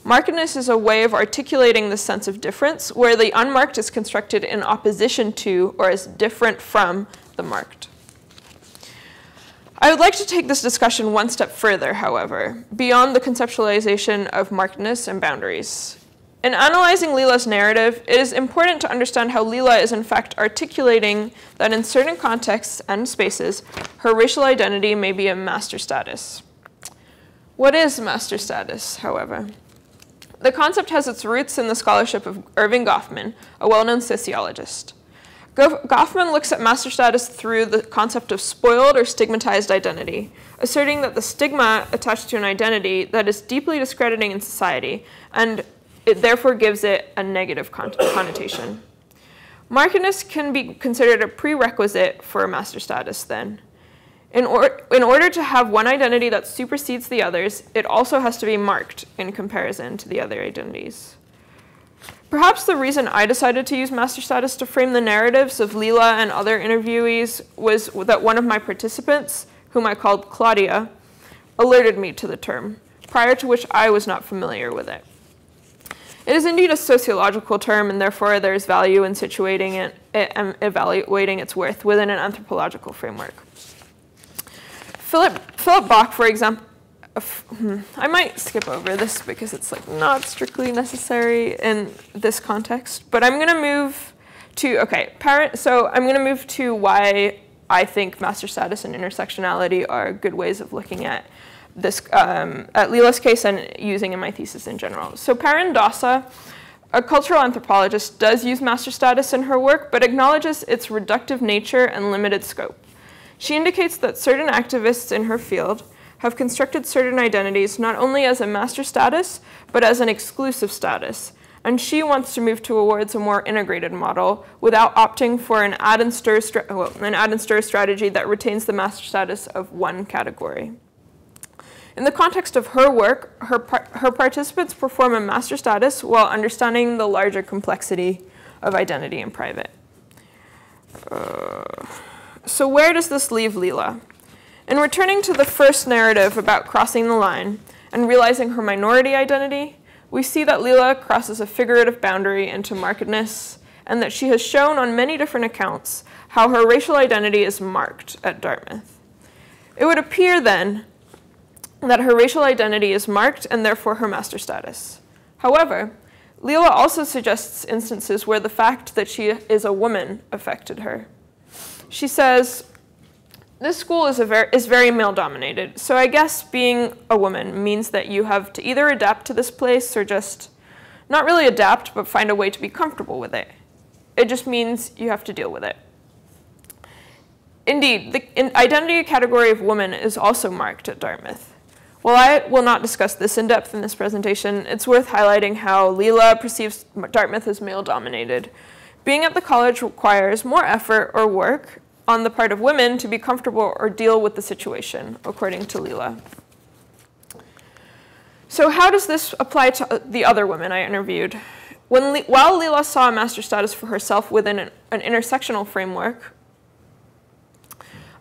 Markedness is a way of articulating the sense of difference, where the unmarked is constructed in opposition to or as different from the marked. I would like to take this discussion one step further, however, beyond the conceptualization of markedness and boundaries. In analyzing Leela's narrative, it is important to understand how Leela is in fact articulating that in certain contexts and spaces, her racial identity may be a master status. What is master status, however? The concept has its roots in the scholarship of Irving Goffman, a well-known sociologist. Goffman looks at master status through the concept of spoiled or stigmatized identity, asserting that the stigma attached to an identity that is deeply discrediting in society, and it therefore gives it a negative connotation. Markedness can be considered a prerequisite for master status then. In order to have one identity that supersedes the others, it also has to be marked in comparison to the other identities. Perhaps the reason I decided to use master status to frame the narratives of Leela and other interviewees was that one of my participants, whom I called Claudia, alerted me to the term, prior to which I was not familiar with it. It is indeed a sociological term, and therefore there is value in situating it and evaluating its worth within an anthropological framework. Philip Bach, for example, I might skip over this because it's like not strictly necessary in this context, but I'm going to move to, I'm going to move to why I think master status and intersectionality are good ways of looking at this, at Leela's case and using in my thesis in general. So Perrin Dasa, a cultural anthropologist, does use master status in her work, but acknowledges its reductive nature and limited scope. She indicates that certain activists in her field have constructed certain identities not only as a master status, but as an exclusive status, and she wants to move towards a more integrated model without opting for an add and stir strategy that retains the master status of one category. In the context of her work, her participants perform a master status while understanding the larger complexity of identity in private. So where does this leave Leela? In returning to the first narrative about crossing the line and realizing her minority identity, we see that Leela crosses a figurative boundary into markedness, and that she has shown on many different accounts how her racial identity is marked at Dartmouth. It would appear then that her racial identity is marked and therefore her master status. However, Leela also suggests instances where the fact that she is a woman affected her. She says, this school is very male-dominated, so I guess being a woman means that you have to either adapt to this place or just not really adapt, but find a way to be comfortable with it. It just means you have to deal with it. Indeed, the identity category of woman is also marked at Dartmouth. While I will not discuss this in depth in this presentation, it's worth highlighting how Leela perceives Dartmouth as male-dominated. Being at the college requires more effort or work on the part of women to be comfortable or deal with the situation, according to Leela. So how does this apply to the other women I interviewed? While Leela saw a master status for herself within an intersectional framework,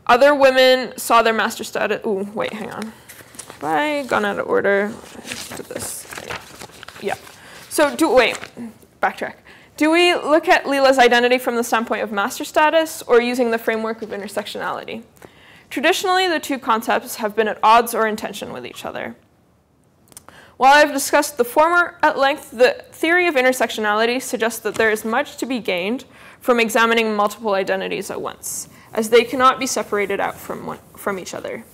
other women saw their master status. Ooh, wait, hang on. Have I gone out of order? Did this? Yeah. So backtrack. Do we look at Leela's identity from the standpoint of master status or using the framework of intersectionality? Traditionally, the two concepts have been at odds or in tension with each other. While I've discussed the former at length, the theory of intersectionality suggests that there is much to be gained from examining multiple identities at once, as they cannot be separated out from each other.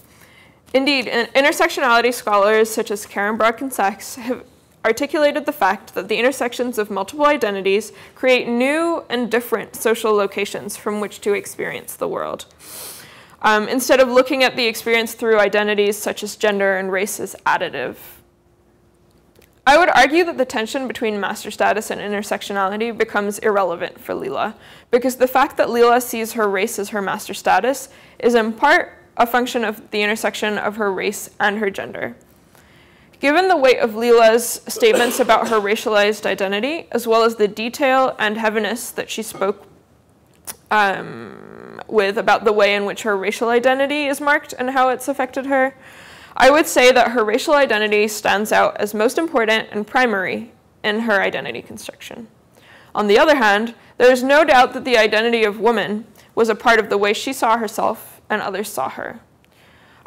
Indeed, intersectionality scholars such as Karen Brock and Sachs have articulated the fact that the intersections of multiple identities create new and different social locations from which to experience the world. Instead of looking at the experience through identities such as gender and race as additive. I would argue that the tension between master status and intersectionality becomes irrelevant for Leela, because the fact that Leela sees her race as her master status is in part a function of the intersection of her race and her gender. Given the weight of Leela's statements about her racialized identity, as well as the detail and heaviness that she spoke with about the way in which her racial identity is marked and how it's affected her, I would say that her racial identity stands out as most important and primary in her identity construction. On the other hand, there is no doubt that the identity of woman was a part of the way she saw herself and others saw her.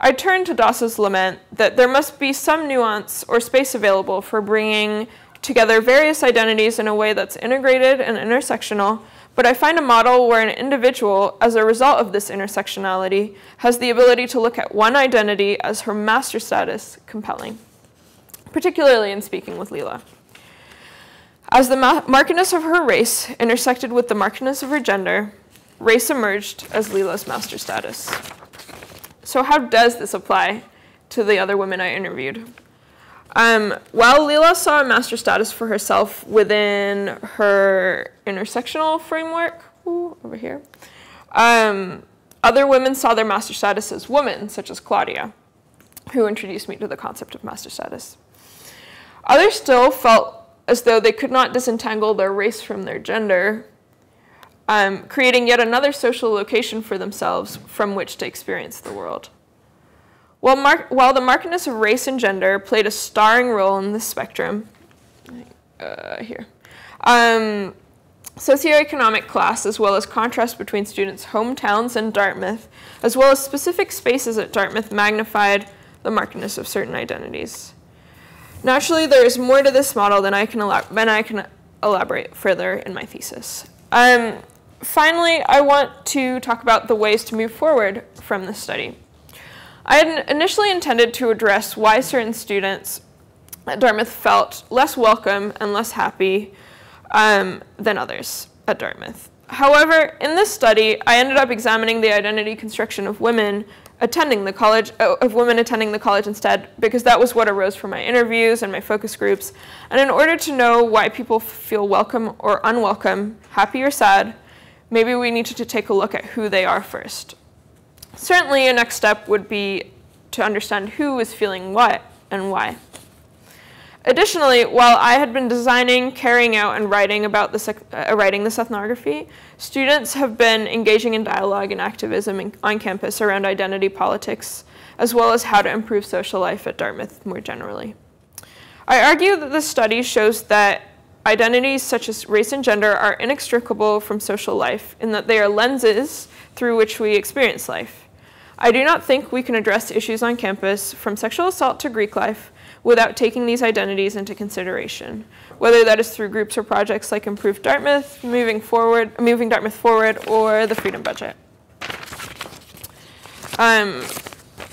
I turn to Dasa's lament that there must be some nuance or space available for bringing together various identities in a way that's integrated and intersectional, but I find a model where an individual, as a result of this intersectionality, has the ability to look at one identity as her master status compelling, particularly in speaking with Leela. As the markedness of her race intersected with the markedness of her gender, race emerged as Leela's master status. So how does this apply to the other women I interviewed? While Leela saw a master status for herself within her intersectional framework, over here, other women saw their master status as women, such as Claudia, who introduced me to the concept of master status. Others still felt as though they could not disentangle their race from their gender, creating yet another social location for themselves from which to experience the world. While the markedness of race and gender played a starring role in this spectrum, socioeconomic class, as well as contrast between students' hometowns and Dartmouth, as well as specific spaces at Dartmouth, magnified the markedness of certain identities. Naturally, there is more to this model than I can elaborate further in my thesis. Finally, I want to talk about the ways to move forward from this study. I had initially intended to address why certain students at Dartmouth felt less welcome and less happy than others at Dartmouth. However, in this study, I ended up examining the identity construction of women attending the college, instead, because that was what arose from my interviews and my focus groups. And in order to know why people feel welcome or unwelcome, happy or sad, maybe we need to take a look at who they are first. Certainly, a next step would be to understand who is feeling what and why. Additionally, while I had been designing, carrying out, and writing this ethnography, students have been engaging in dialogue and activism on campus around identity politics, as well as how to improve social life at Dartmouth more generally. I argue that this study shows that identities such as race and gender are inextricable from social life, in that they are lenses through which we experience life. I do not think we can address issues on campus, from sexual assault to Greek life, without taking these identities into consideration, whether that is through groups or projects like Improve Dartmouth, Moving Dartmouth Forward, or the Freedom Budget.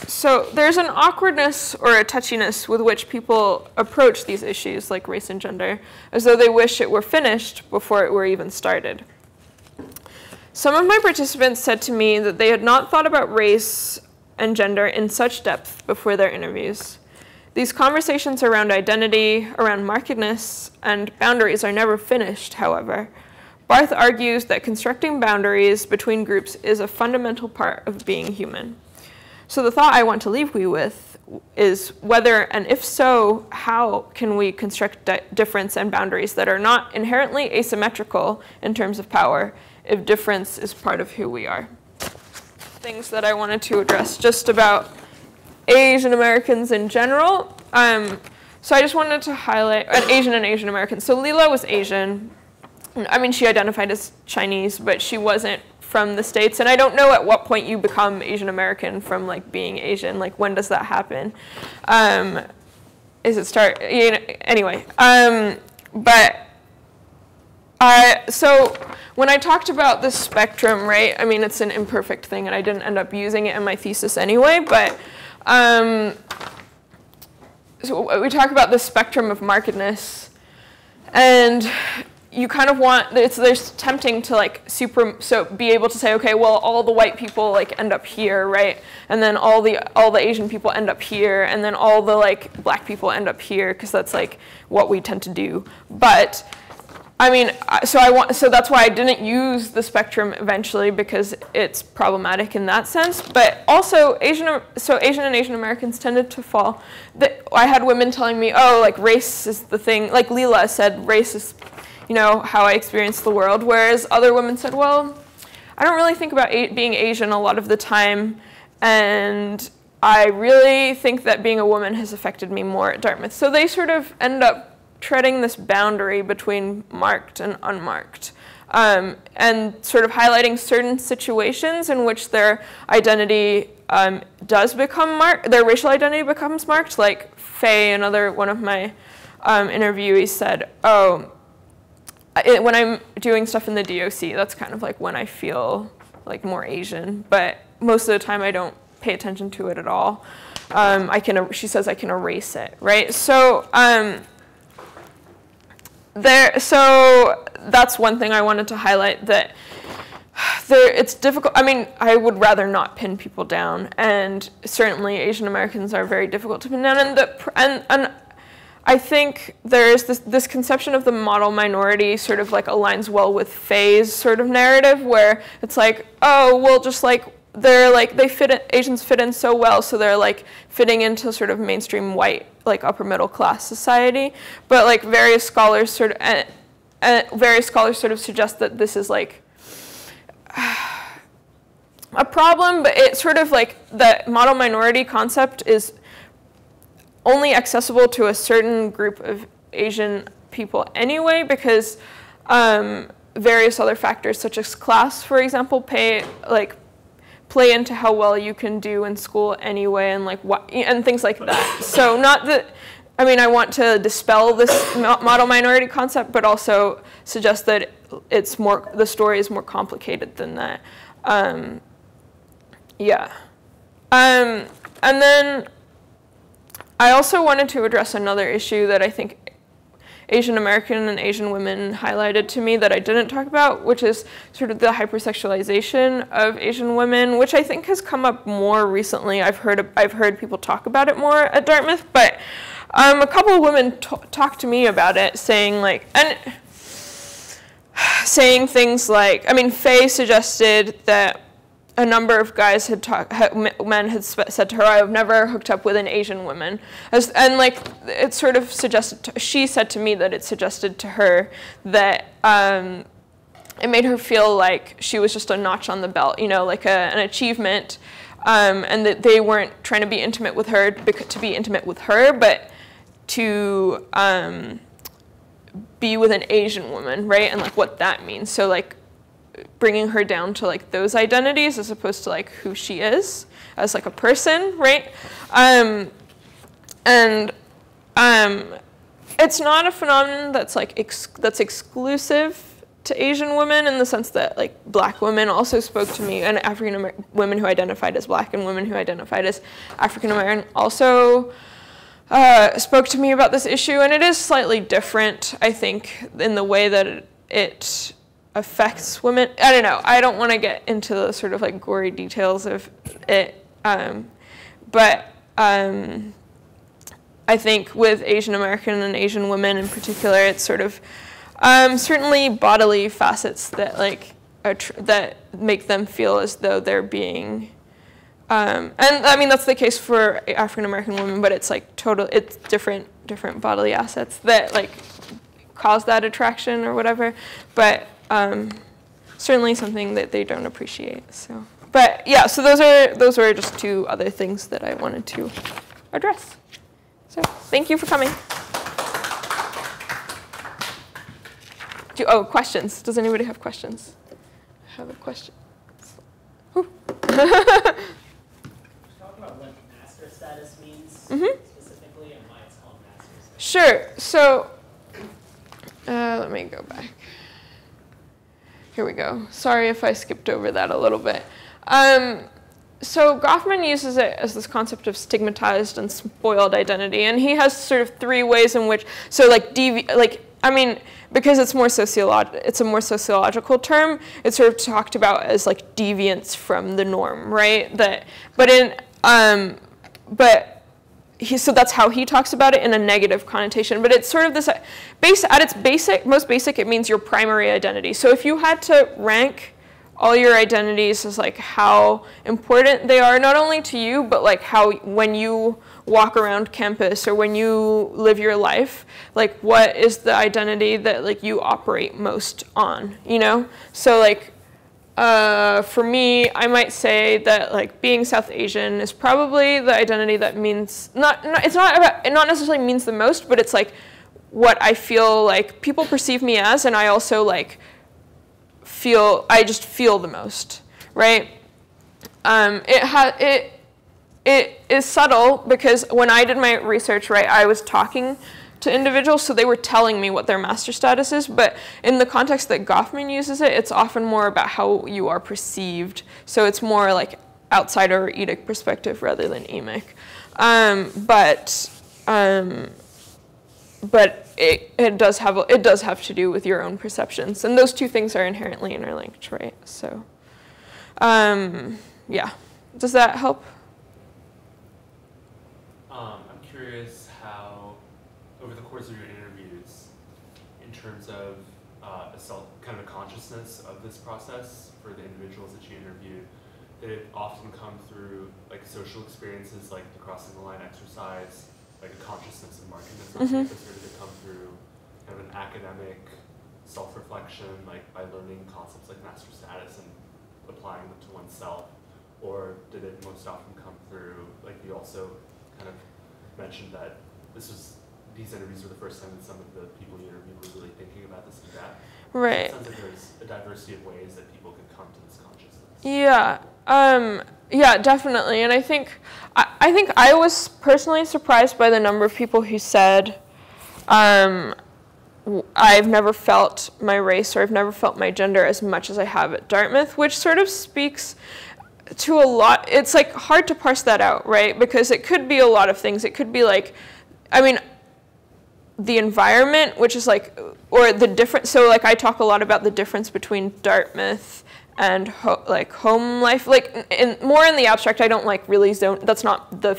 So there's an awkwardness or a touchiness with which people approach these issues like race and gender, as though they wish it were finished before it were even started. Some of my participants said to me that they had not thought about race and gender in such depth before their interviews. These conversations around identity, around markedness, and boundaries are never finished, however. Barth argues that constructing boundaries between groups is a fundamental part of being human. So the thought I want to leave you with is whether, and if so, how can we construct difference and boundaries that are not inherently asymmetrical in terms of power, if difference is part of who we are. Things that I wanted to address just about Asian Americans in general. So I just wanted to highlight Asian and Asian Americans. So Leela was Asian. I mean, she identified as Chinese, but she wasn't from the States. And I don't know at what point you become Asian American from like being Asian. Like, when does that happen? Is it start, you know, anyway. So when I talked about the spectrum, right, I mean, it's an imperfect thing, and I didn't end up using it in my thesis anyway, but so we talk about the spectrum of markedness, and you kind of want, there's tempting to like be able to say, okay, well, all the white people like end up here, right? And then all the Asian people end up here, and then all the like black people end up here, because that's like what we tend to do. But I mean, so that's why I didn't use the spectrum eventually, because it's problematic in that sense. But also, Asian and Asian Americans tended to fall. I had women telling me, oh, like race is the thing. Like Leela said, race is, you know, how I experience the world. Whereas other women said, well, I don't really think about being Asian a lot of the time, and I really think that being a woman has affected me more at Dartmouth. So they sort of end up treading this boundary between marked and unmarked, and sort of highlighting certain situations in which their identity does become marked, their racial identity becomes marked. Like Faye, one of my interviewees said, oh, when I'm doing stuff in the DOC, that's kind of like when I feel like more Asian, but most of the time I don't pay attention to it at all. She says I can erase it, right? So So that's one thing I wanted to highlight, that it's difficult. I mean, I would rather not pin people down, and certainly Asian Americans are very difficult to pin down. And I think there's this conception of the model minority sort of like aligns well with Faye's sort of narrative, where it's like, oh, well, just like Asians fit in so well, so they're like fitting into sort of mainstream white, like upper middle class society. But like various scholars sort of suggest that this is like a problem, but it's sort of like the model minority concept is only accessible to a certain group of Asian people anyway, because various other factors such as class, for example, play into how well you can do in school anyway, and like what and things like that. So not that, I mean, I want to dispel this model minority concept, but also suggest that the story is more complicated than that. Yeah. And then I also wanted to address another issue that I think Asian American and Asian women highlighted to me that I didn't talk about, which is sort of the hypersexualization of Asian women, which I think has come up more recently. I've heard people talk about it more at Dartmouth, but a couple of women talked to me about it, saying things like, I mean, Faye suggested that a number of guys men had said to her, I've never hooked up with an Asian woman. And like, it sort of suggested, she said to me that it suggested to her that it made her feel like she was just a notch on the belt, you know, like an achievement, and that they weren't trying to be intimate with her to be intimate with her, but to be with an Asian woman, right? And like what that means. So like, bringing her down to like those identities as opposed to like who she is as like a person, right? It's not a phenomenon that's like that's exclusive to Asian women, in the sense that like Black women also spoke to me, and African American women who identified as Black and women who identified as African American also spoke to me about this issue, and it is slightly different, I think, in the way that it affects women. I don't know. I don't want to get into the sort of like gory details of it, but I think with Asian American and Asian women in particular, it's sort of certainly bodily facets that like that make them feel as though they're being. And I mean that's the case for African American women, but it's like it's different bodily assets that like cause that attraction or whatever. But certainly something that they don't appreciate. So, but yeah, so those are just two other things that I wanted to address. So thank you for coming. Questions. Does anybody have questions? I have a question. Talk about what master status means specifically, and why it's called master status. Sure. So let me go back. Here we go. Sorry if I skipped over that a little bit. So Goffman uses it as this concept of stigmatized and spoiled identity, and he has sort of three ways in which, so like because it's a more sociological term, it's sort of talked about as like deviance from the norm, right? So that's how he talks about it in a negative connotation, but it's sort of this, at its most basic, it means your primary identity. So if you had to rank all your identities as like how important they are, not only to you, but like how when you walk around campus or when you live your life, like what is the identity that like you operate most on, you know? So like, for me, I might say that like being South Asian is probably the identity that means not necessarily means the most, but it's like what I feel like people perceive me as, and I also like I just feel the most, right? It is subtle because when I did my research, right, I was talking to individuals, so they were telling me what their master status is, but in the context that Goffman uses it, it's often more about how you are perceived. So it's more like outsider or Edic perspective rather than emic. But it does have to do with your own perceptions, and those two things are inherently interlinked, right? So, yeah, does that help? I'm curious how, over the course of your interviews, in terms of kind of a consciousness of this process for the individuals that you interviewed, did it often come through like social experiences like the crossing the line exercise, like a consciousness of markedness on campus, or did it come through kind of an academic self-reflection, like by learning concepts like master status and applying them to oneself? Or did it most often come through, like you also kind of mentioned that these interviews were the first time that some of the people you interviewed were really thinking about this and that. Right. So it sounds like there's a diversity of ways that people can come to this consciousness. Yeah. Yeah, definitely. And I think I was personally surprised by the number of people who said, I've never felt my race or I've never felt my gender as much as I have at Dartmouth, which sort of speaks to a lot. It's like hard to parse that out, right? Because it could be a lot of things. It could be like, I mean, the environment, which is like, or the difference. So like I talk a lot about the difference between Dartmouth and like home life, like more in the abstract. I don't like really zone. That's not the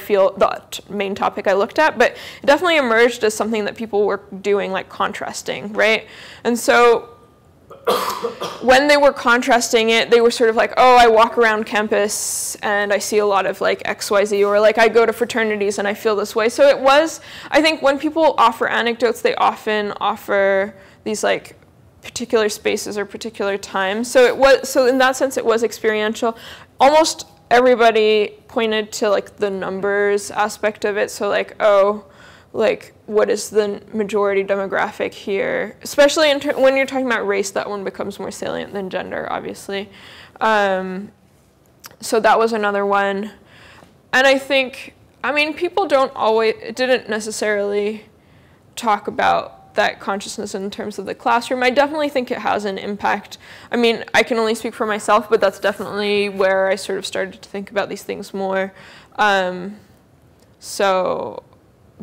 main topic I looked at, but it definitely emerged as something that people were doing, like contrasting, right? And so when they were contrasting it, they were sort of like, oh, I walk around campus and I see a lot of like XYZ, or like I go to fraternities and I feel this way. So it was, I think when people offer anecdotes, they often offer these like particular spaces or particular times. So in that sense, it was experiential. Almost everybody pointed to like the numbers aspect of it. So like, oh, like what is the majority demographic here? Especially when you're talking about race, that one becomes more salient than gender, obviously. So that was another one. And I think, I mean, people didn't necessarily talk about that consciousness in terms of the classroom. I definitely think it has an impact. I mean, I can only speak for myself, but that's definitely where I sort of started to think about these things more.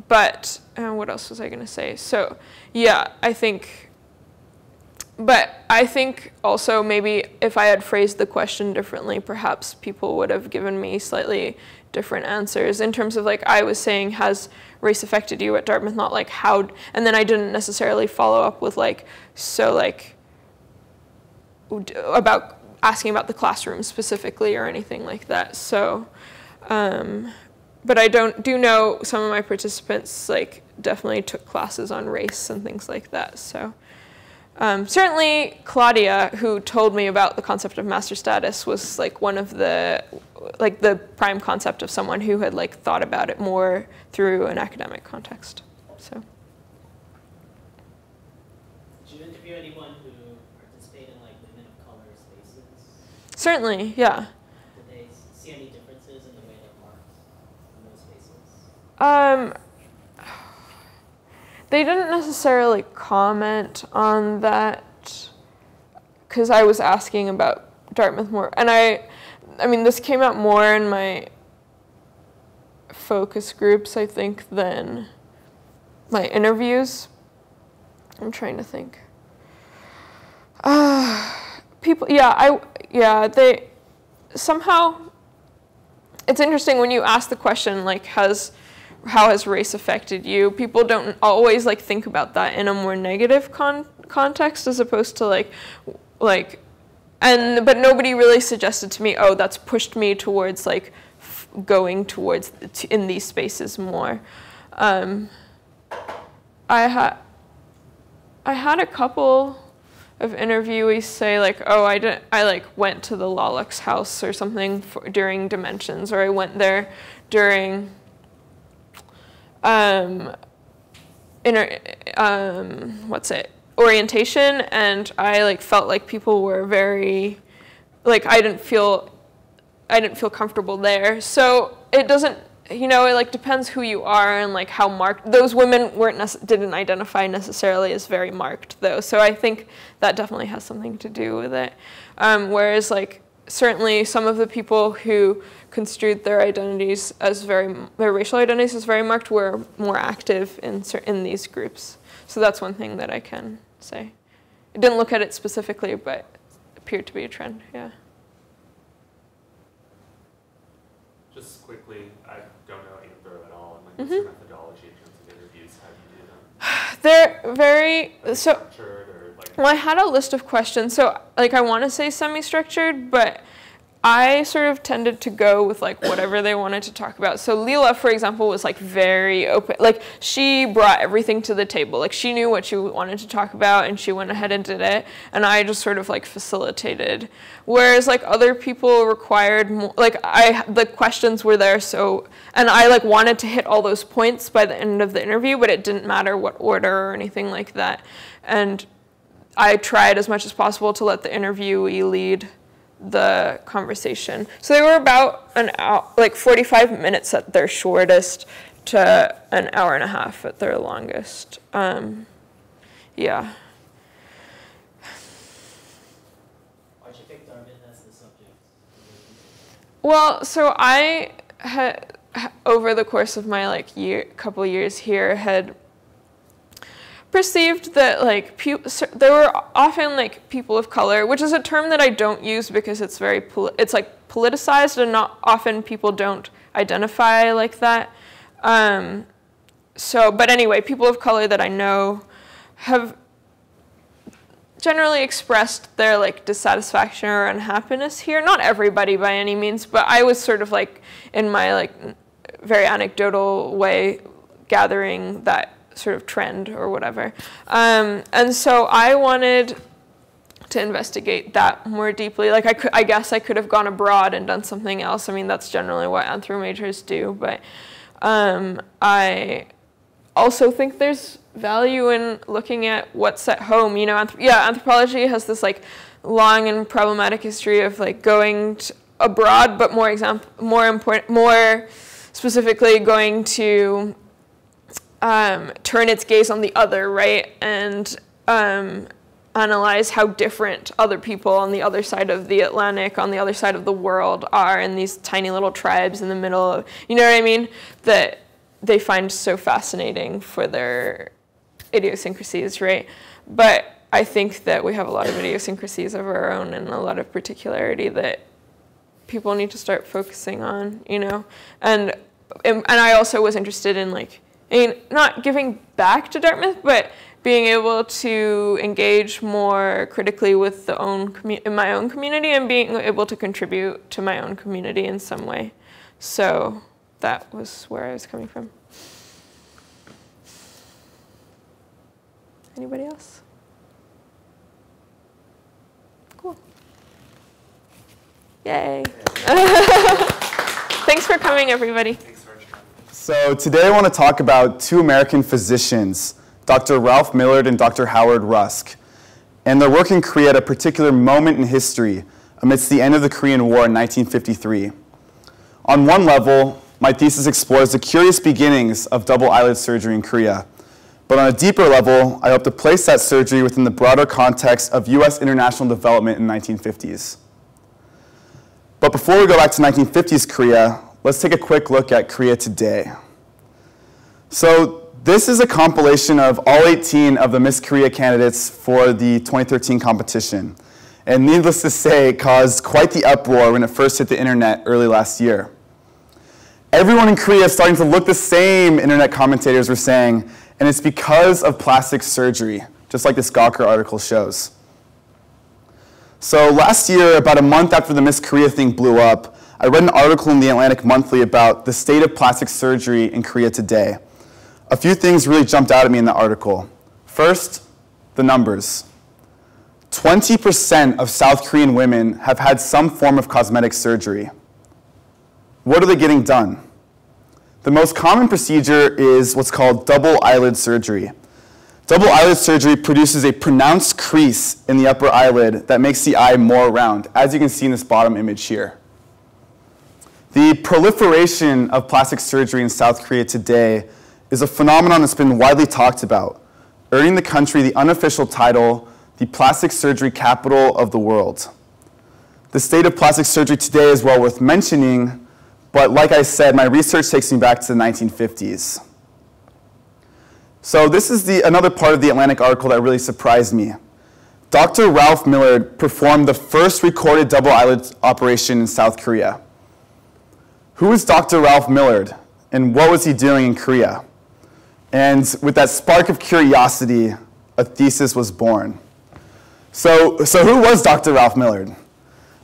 But what else was I going to say? So, yeah, I think also maybe if I had phrased the question differently, perhaps people would have given me slightly different answers in terms of like I was saying, has race affected you at Dartmouth? Not like how, and then I didn't necessarily follow up with like, so like about asking about the classroom specifically or anything like that. So, but I do know some of my participants like definitely took classes on race and things like that. So certainly Claudia, who told me about the concept of master status, was like one of the prime concept of someone who had like thought about it more through an academic context. So. Did you interview anyone who participated in like women of color spaces? Certainly, yeah. Did they see any differences in the way they're marked in those spaces? They didn't necessarily comment on that because I was asking about Dartmouth more. And I mean, this came out more in my focus groups, I think, than my interviews. I'm trying to think. People, they somehow, it's interesting when you ask the question, like, how has race affected you? People don't always like think about that in a more negative context as opposed to but nobody really suggested to me, oh, that's pushed me towards like going towards in these spaces more. I had a couple of interviewees say like, oh, I like went to the Lolux house or something during Dimensions, or I went there during orientation, and I like felt like people were very, like I didn't feel comfortable there. So it doesn't, it like depends who you are and like how marked. Those women didn't identify necessarily as very marked though. So I think that definitely has something to do with it. Whereas like certainly some of the people who construed their identities as their racial identities as very marked were more active in these groups. So that's one thing that I can say. I didn't look at it specifically, but it appeared to be a trend, yeah. Just quickly, I don't know either at all. Like, what's your methodology in terms of interviews? How do you do them? They're very, structured or like? Well, I had a list of questions. So like I want to say semi-structured, but I sort of tended to go with like whatever they wanted to talk about. So Leela, for example, was like very open. Like she brought everything to the table. Like she knew what she wanted to talk about and she went ahead and did it. And I just sort of like facilitated. Whereas like other people required more, like the questions were there. So, and I like wanted to hit all those points by the end of the interview, but it didn't matter what order or anything like that. And I tried as much as possible to let the interviewee lead the conversation. So they were about an hour, like 45 minutes at their shortest to an hour and a half at their longest. Yeah. Why'd you pick Dartmouth as the subject? Well, so I had, over the course of my like couple years here, had perceived that like there were often like people of color, which is a term that I don't use because it's very it's like politicized and not often people don't identify like that. But anyway, people of color that I know have generally expressed their like dissatisfaction or unhappiness here. Not everybody by any means, but I was sort of like in my like very anecdotal way gathering that sort of trend or whatever. And so I wanted to investigate that more deeply. Like I guess I could have gone abroad and done something else. I mean, that's generally what anthro majors do, but I also think there's value in looking at what's at home. You know, anthropology has this like long and problematic history of like going abroad, but more specifically going to turn its gaze on the other, right? And analyze how different other people on the other side of the Atlantic, on the other side of the world are in these tiny little tribes in the middle of, you know what I mean? That they find so fascinating for their idiosyncrasies, right? But I think that we have a lot of idiosyncrasies of our own and a lot of particularity that people need to start focusing on, you know? And I also was interested in like, I mean, not giving back to Dartmouth, but being able to engage more critically with in my own community and being able to contribute to my own community in some way. So that was where I was coming from. Anybody else? Cool. Yay. Thanks for coming, everybody. So today I want to talk about two American physicians, Dr. Ralph Millard and Dr. Howard Rusk, and their work in Korea at a particular moment in history amidst the end of the Korean War in 1953. On one level, my thesis explores the curious beginnings of double eyelid surgery in Korea. But on a deeper level, I hope to place that surgery within the broader context of US international development in the 1950s. But before we go back to 1950s Korea, let's take a quick look at Korea today. So this is a compilation of all 18 of the Miss Korea candidates for the 2013 competition. And needless to say, it caused quite the uproar when it first hit the internet early last year. Everyone in Korea is starting to look the same, internet commentators were saying, and it's because of plastic surgery, just like this Gawker article shows. So last year, about a month after the Miss Korea thing blew up, I read an article in the Atlantic Monthly about the state of plastic surgery in Korea today. A few things really jumped out at me in the article. First, the numbers. 20% of South Korean women have had some form of cosmetic surgery. What are they getting done? The most common procedure is what's called double eyelid surgery. Double eyelid surgery produces a pronounced crease in the upper eyelid that makes the eye more round, as you can see in this bottom image here. The proliferation of plastic surgery in South Korea today is a phenomenon that's been widely talked about, earning the country the unofficial title, the plastic surgery capital of the world. The state of plastic surgery today is well worth mentioning, but like I said, my research takes me back to the 1950s. So this is another part of the Atlantic article that really surprised me. Dr. Ralph Millard performed the first recorded double eyelid operation in South Korea. Who is Dr. Ralph Millard, and what was he doing in Korea? And with that spark of curiosity, a thesis was born. So who was Dr. Ralph Millard?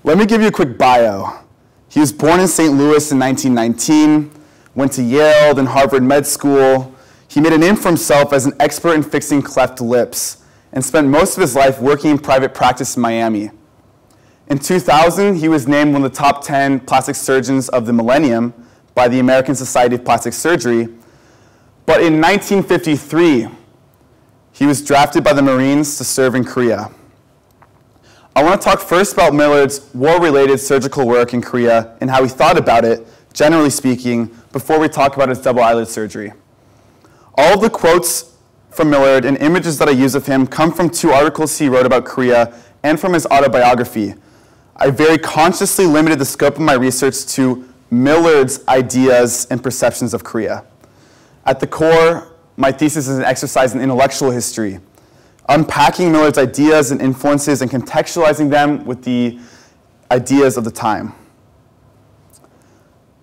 Let me give you a quick bio. He was born in St. Louis in 1919, went to Yale, then Harvard Med School. He made a name for himself as an expert in fixing cleft lips and spent most of his life working in private practice in Miami. In 2000, he was named one of the top 10 plastic surgeons of the millennium by the American Society of Plastic Surgery. But in 1953, he was drafted by the Marines to serve in Korea. I want to talk first about Millard's war-related surgical work in Korea and how he thought about it, generally speaking, before we talk about his double eyelid surgery. All of the quotes from Millard and images that I use of him come from 2 articles he wrote about Korea and from his autobiography. I very consciously limited the scope of my research to Millard's ideas and perceptions of Korea. At the core, my thesis is an exercise in intellectual history, unpacking Millard's ideas and influences and contextualizing them with the ideas of the time.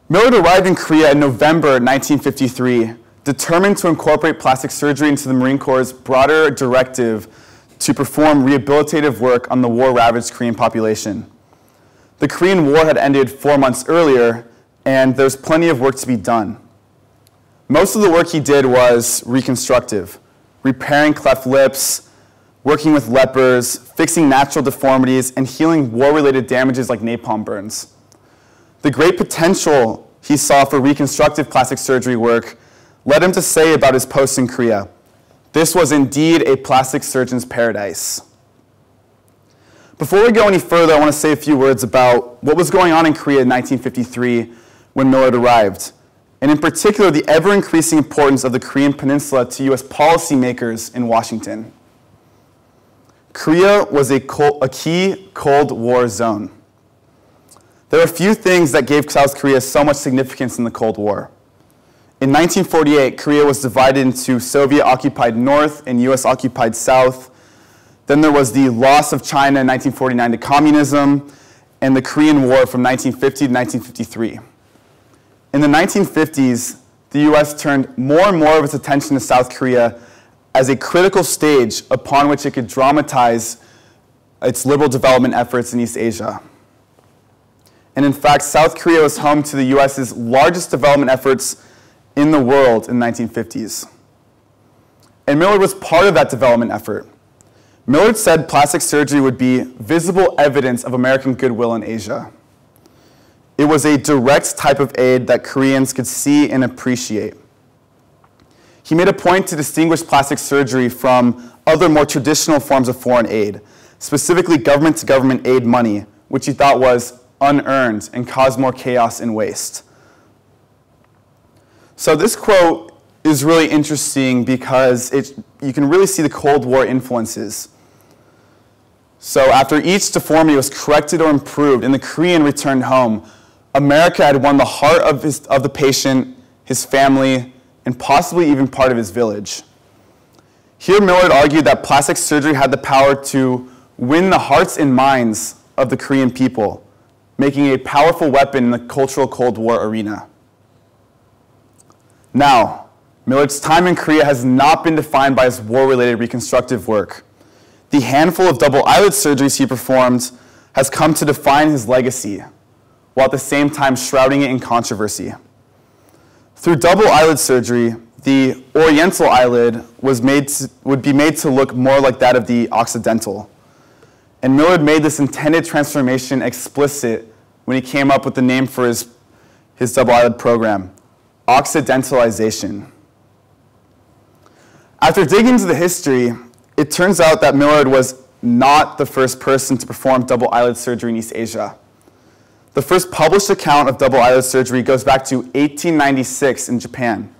Millard arrived in Korea in November 1953, determined to incorporate plastic surgery into the Marine Corps' broader directive to perform rehabilitative work on the war-ravaged Korean population. The Korean War had ended 4 months earlier, and there's plenty of work to be done. Most of the work he did was reconstructive, repairing cleft lips, working with lepers, fixing natural deformities, and healing war-related damages like napalm burns. The great potential he saw for reconstructive plastic surgery work led him to say about his post in Korea, "This was indeed a plastic surgeon's paradise." Before we go any further, I want to say a few words about what was going on in Korea in 1953 when Millard arrived, and in particular, the ever-increasing importance of the Korean Peninsula to U.S. policymakers in Washington. Korea was a key Cold War zone. There are a few things that gave South Korea so much significance in the Cold War. In 1948, Korea was divided into Soviet-occupied North and US-occupied South. Then there was the loss of China in 1949 to communism, and the Korean War from 1950 to 1953. In the 1950s, the US turned more and more of its attention to South Korea as a critical stage upon which it could dramatize its liberal development efforts in East Asia. And in fact, South Korea was home to the US's largest development efforts in the world in the 1950s. And Millard was part of that development effort. Millard said plastic surgery would be visible evidence of American goodwill in Asia. It was a direct type of aid that Koreans could see and appreciate. He made a point to distinguish plastic surgery from other more traditional forms of foreign aid, specifically government-to-government aid money, which he thought was unearned and caused more chaos and waste. So this quote is really interesting because you can really see the Cold War influences. So after each deformity was corrected or improved and the Korean returned home, America had won the heart of the patient, his family, and possibly even part of his village. Here Millard argued that plastic surgery had the power to win the hearts and minds of the Korean people, making a powerful weapon in the cultural Cold War arena. Now, Millard's time in Korea has not been defined by his war-related reconstructive work. The handful of double eyelid surgeries he performed has come to define his legacy, while at the same time shrouding it in controversy. Through double eyelid surgery, the oriental eyelid would be made to look more like that of the occidental. And Millard made this intended transformation explicit when he came up with the name for his double eyelid program, Occidentalization. After digging into the history, it turns out that Millard was not the first person to perform double eyelid surgery in East Asia. The first published account of double eyelid surgery goes back to 1896 in Japan.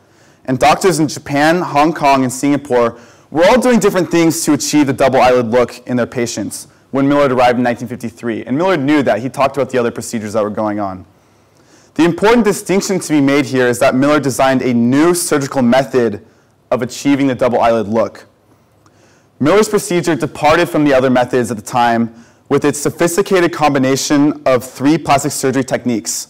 And doctors in Japan, Hong Kong, and Singapore were all doing different things to achieve the double eyelid look in their patients, when Millard arrived in 1953. And Millard knew that. He talked about the other procedures that were going on. The important distinction to be made here is that Millard designed a new surgical method of achieving the double eyelid look. Millard's procedure departed from the other methods at the time with its sophisticated combination of 3 plastic surgery techniques.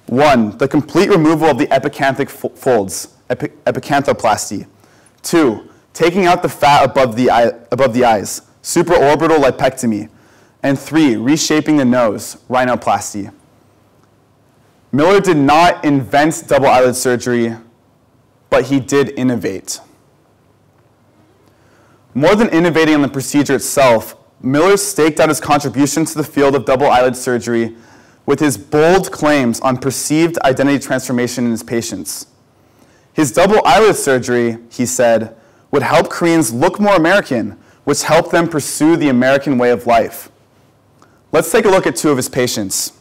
1, the complete removal of the epicanthic folds, epicanthoplasty. 2, taking out the fat above the eyes, supraorbital lipectomy. And 3, reshaping the nose, rhinoplasty. Millard did not invent double eyelid surgery, but he did innovate. More than innovating on the procedure itself, Millard staked out his contribution to the field of double eyelid surgery with his bold claims on perceived identity transformation in his patients. His double eyelid surgery, he said, would help Koreans look more American, which helped them pursue the American way of life. Let's take a look at 2 of his patients.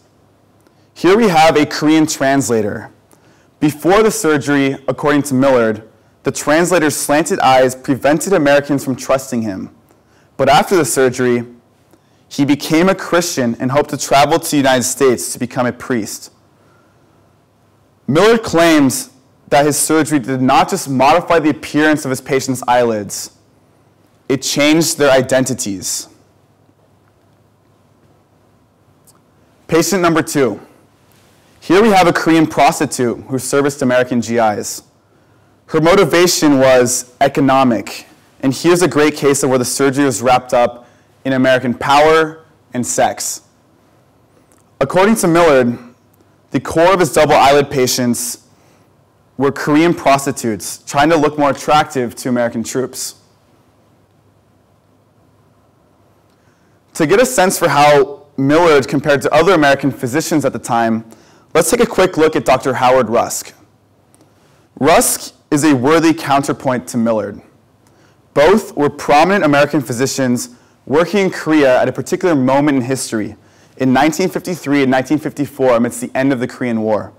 Here we have a Korean translator. Before the surgery, according to Millard, the translator's slanted eyes prevented Americans from trusting him. But after the surgery, he became a Christian and hoped to travel to the United States to become a priest. Millard claims that his surgery did not just modify the appearance of his patients' eyelids, it changed their identities. Patient number 2. Here we have a Korean prostitute who serviced American GIs. Her motivation was economic, and here's a great case of where the surgery was wrapped up in American power and sex. According to Millard, the core of his double eyelid patients were Korean prostitutes trying to look more attractive to American troops. To get a sense for how Millard compared to other American physicians at the time, let's take a quick look at Dr. Howard Rusk. Rusk is a worthy counterpoint to Millard. Both were prominent American physicians working in Korea at a particular moment in history, in 1953 and 1954 amidst the end of the Korean War.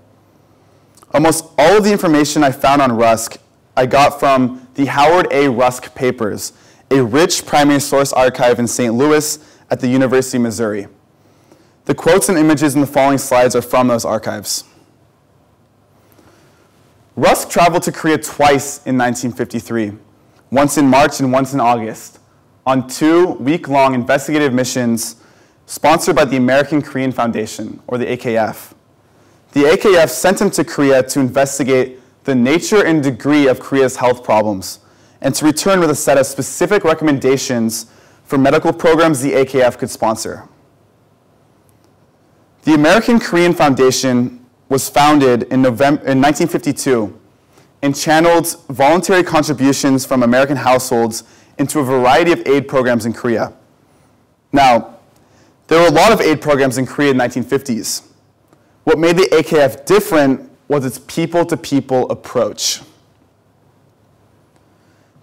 Almost all of the information I found on Rusk I got from the Howard A. Rusk Papers, a rich primary source archive in St. Louis at the University of Missouri. The quotes and images in the following slides are from those archives. Rusk traveled to Korea twice in 1953, once in March and once in August, on 2 week-long investigative missions sponsored by the American Korean Foundation, or the AKF. The AKF sent him to Korea to investigate the nature and degree of Korea's health problems, and to return with a set of specific recommendations for medical programs the AKF could sponsor. The American Korean Foundation was founded in 1952 and channeled voluntary contributions from American households into a variety of aid programs in Korea. Now, there were a lot of aid programs in Korea in the 1950s. What made the AKF different was its people-to-people approach.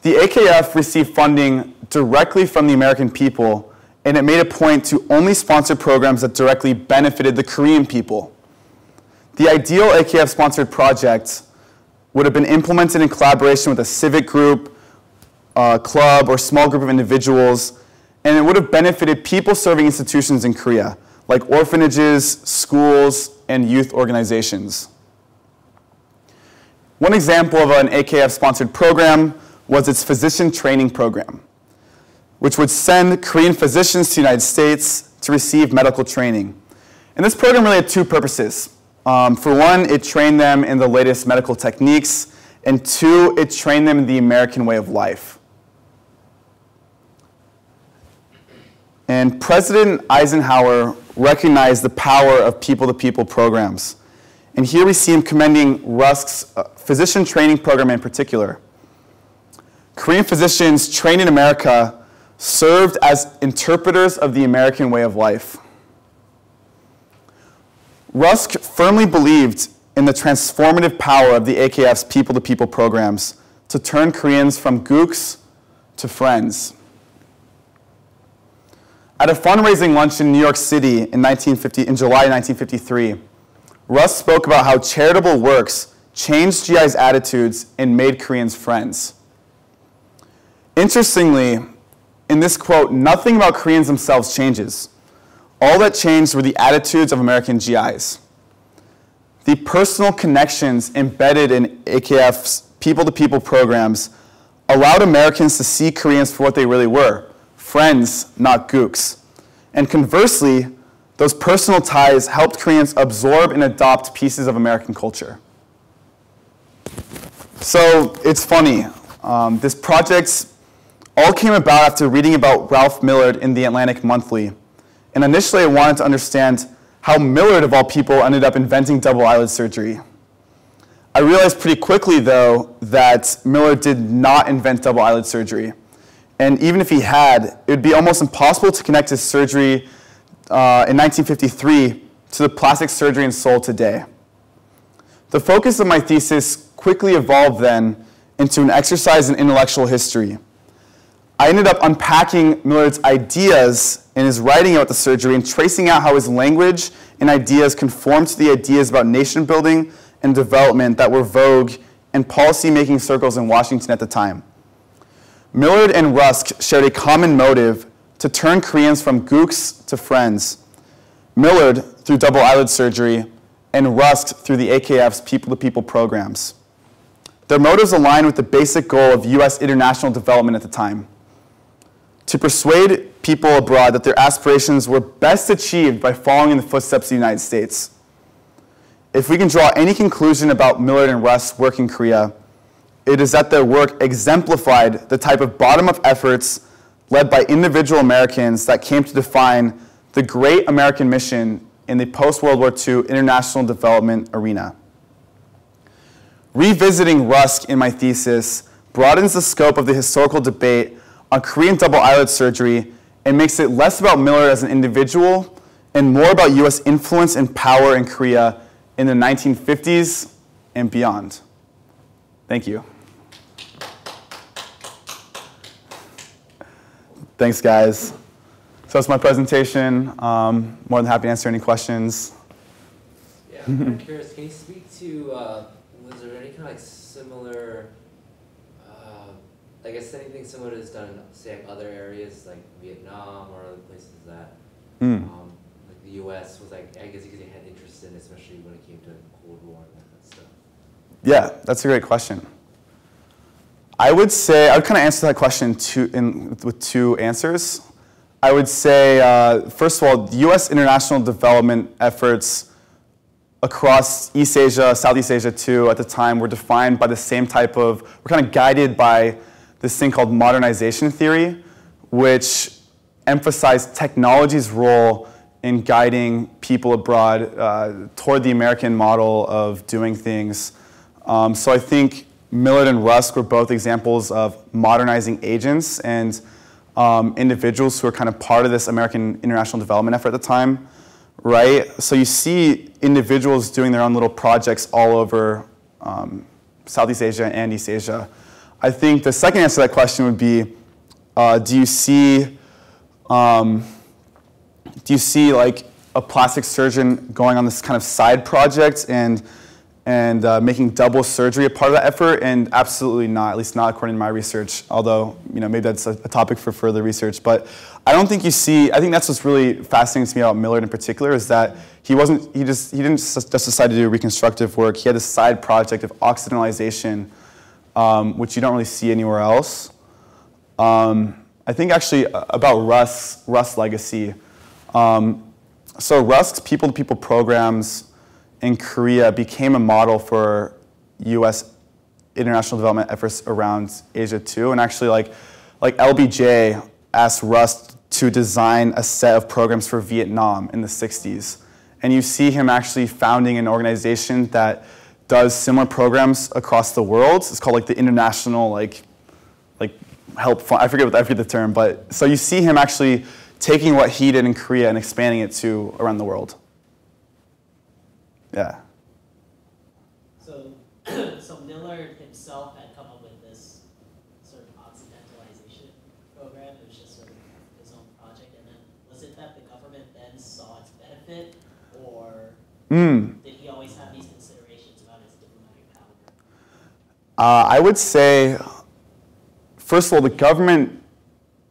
The AKF received funding directly from the American people, and it made a point to only sponsor programs that directly benefited the Korean people. The ideal AKF-sponsored project would have been implemented in collaboration with a civic group, club, or small group of individuals, and it would have benefited people-serving institutions in Korea, like orphanages, schools, and youth organizations. One example of an AKF-sponsored program was its physician training program, which would send Korean physicians to the United States to receive medical training. And this program really had 2 purposes. For one, it trained them in the latest medical techniques, and 2, it trained them in the American way of life. And President Eisenhower recognized the power of people-to-people programs. And here we see him commending Rusk's physician training program in particular. Korean physicians trained in America served as interpreters of the American way of life. Rusk firmly believed in the transformative power of the AKF's people-to-people programs to turn Koreans from gooks to friends. At a fundraising lunch in New York City in July 1953, Rusk spoke about how charitable works changed GIs' attitudes and made Koreans friends. Interestingly, in this quote, nothing about Koreans themselves changes. All that changed were the attitudes of American GIs. The personal connections embedded in AKF's people-to-people programs allowed Americans to see Koreans for what they really were, friends, not gooks. And conversely, those personal ties helped Koreans absorb and adopt pieces of American culture. So it's funny. This project all came about after reading about Ralph Millard in the Atlantic Monthly. And initially I wanted to understand how Millard, of all people, ended up inventing double eyelid surgery. I realized pretty quickly, though, that Millard did not invent double eyelid surgery. And even if he had, it would be almost impossible to connect his surgery in 1953 to the plastic surgery in Seoul today. The focus of my thesis quickly evolved then into an exercise in intellectual history. I ended up unpacking Millard's ideas in his writing about the surgery and tracing out how his language and ideas conformed to the ideas about nation building and development that were vogue in policy-making circles in Washington at the time. Millard and Rusk shared a common motive to turn Koreans from gooks to friends. Millard through double eyelid surgery, and Rusk through the AKF's people-to-people programs. Their motives aligned with the basic goal of US international development at the time: to persuade people abroad that their aspirations were best achieved by following in the footsteps of the United States. If we can draw any conclusion about Millard and Rusk's work in Korea, it is that their work exemplified the type of bottom-up efforts led by individual Americans that came to define the great American mission in the post-World War II international development arena. Revisiting Rusk in my thesis broadens the scope of the historical debate on Korean double eyelid surgery and makes it less about Millard as an individual and more about US influence and power in Korea in the 1950s and beyond. Thank you. Thanks, guys. So that's my presentation. More than happy to answer any questions. Yeah, I'm curious, can you speak to, was there any kind of like similar, I guess anything similar is done in, say, like other areas like Vietnam or other places that like the US was like, I guess you could say had interest in, especially when it came to Cold War and that kind of stuff? Yeah, that's a great question. I would say, I would kind of answer that question with two answers. I would say, first of all, US international development efforts across East Asia, Southeast Asia too, at the time were defined by the same type of, were kind of guided by this thing called modernization theory, which emphasized technology's role in guiding people abroad toward the American model of doing things. So I think Millard and Rusk were both examples of modernizing agents and individuals who are kind of part of this American international development effort at the time, right? So you see individuals doing their own little projects all over Southeast Asia and East Asia. I think the second answer to that question would be, do you see like a plastic surgeon going on this kind of side project and making double surgery a part of that effort? And absolutely not, at least not according to my research, although maybe that's a topic for further research. But I don't think you see, I think that's what's really fascinating to me about Millard in particular, is that he didn't just decide to do reconstructive work. He had this side project of occidentalization, which you don't really see anywhere else. I think actually about Rusk's legacy. So Rusk's people-to-people programs in Korea became a model for US international development efforts around Asia too. And actually like LBJ asked Rusk to design a set of programs for Vietnam in the 60s. And you see him actually founding an organization that does similar programs across the world. It's called like the International Help Fund. I forget the term, but so you see him actually taking what he did in Korea and expanding it to around the world. Yeah. So Millard himself had come up with this sort of occidentalization program. It was just sort of his own project, and then was it that the government then saw its benefit, or did he always have these considerations about his diplomatic power? I would say, first of all, the government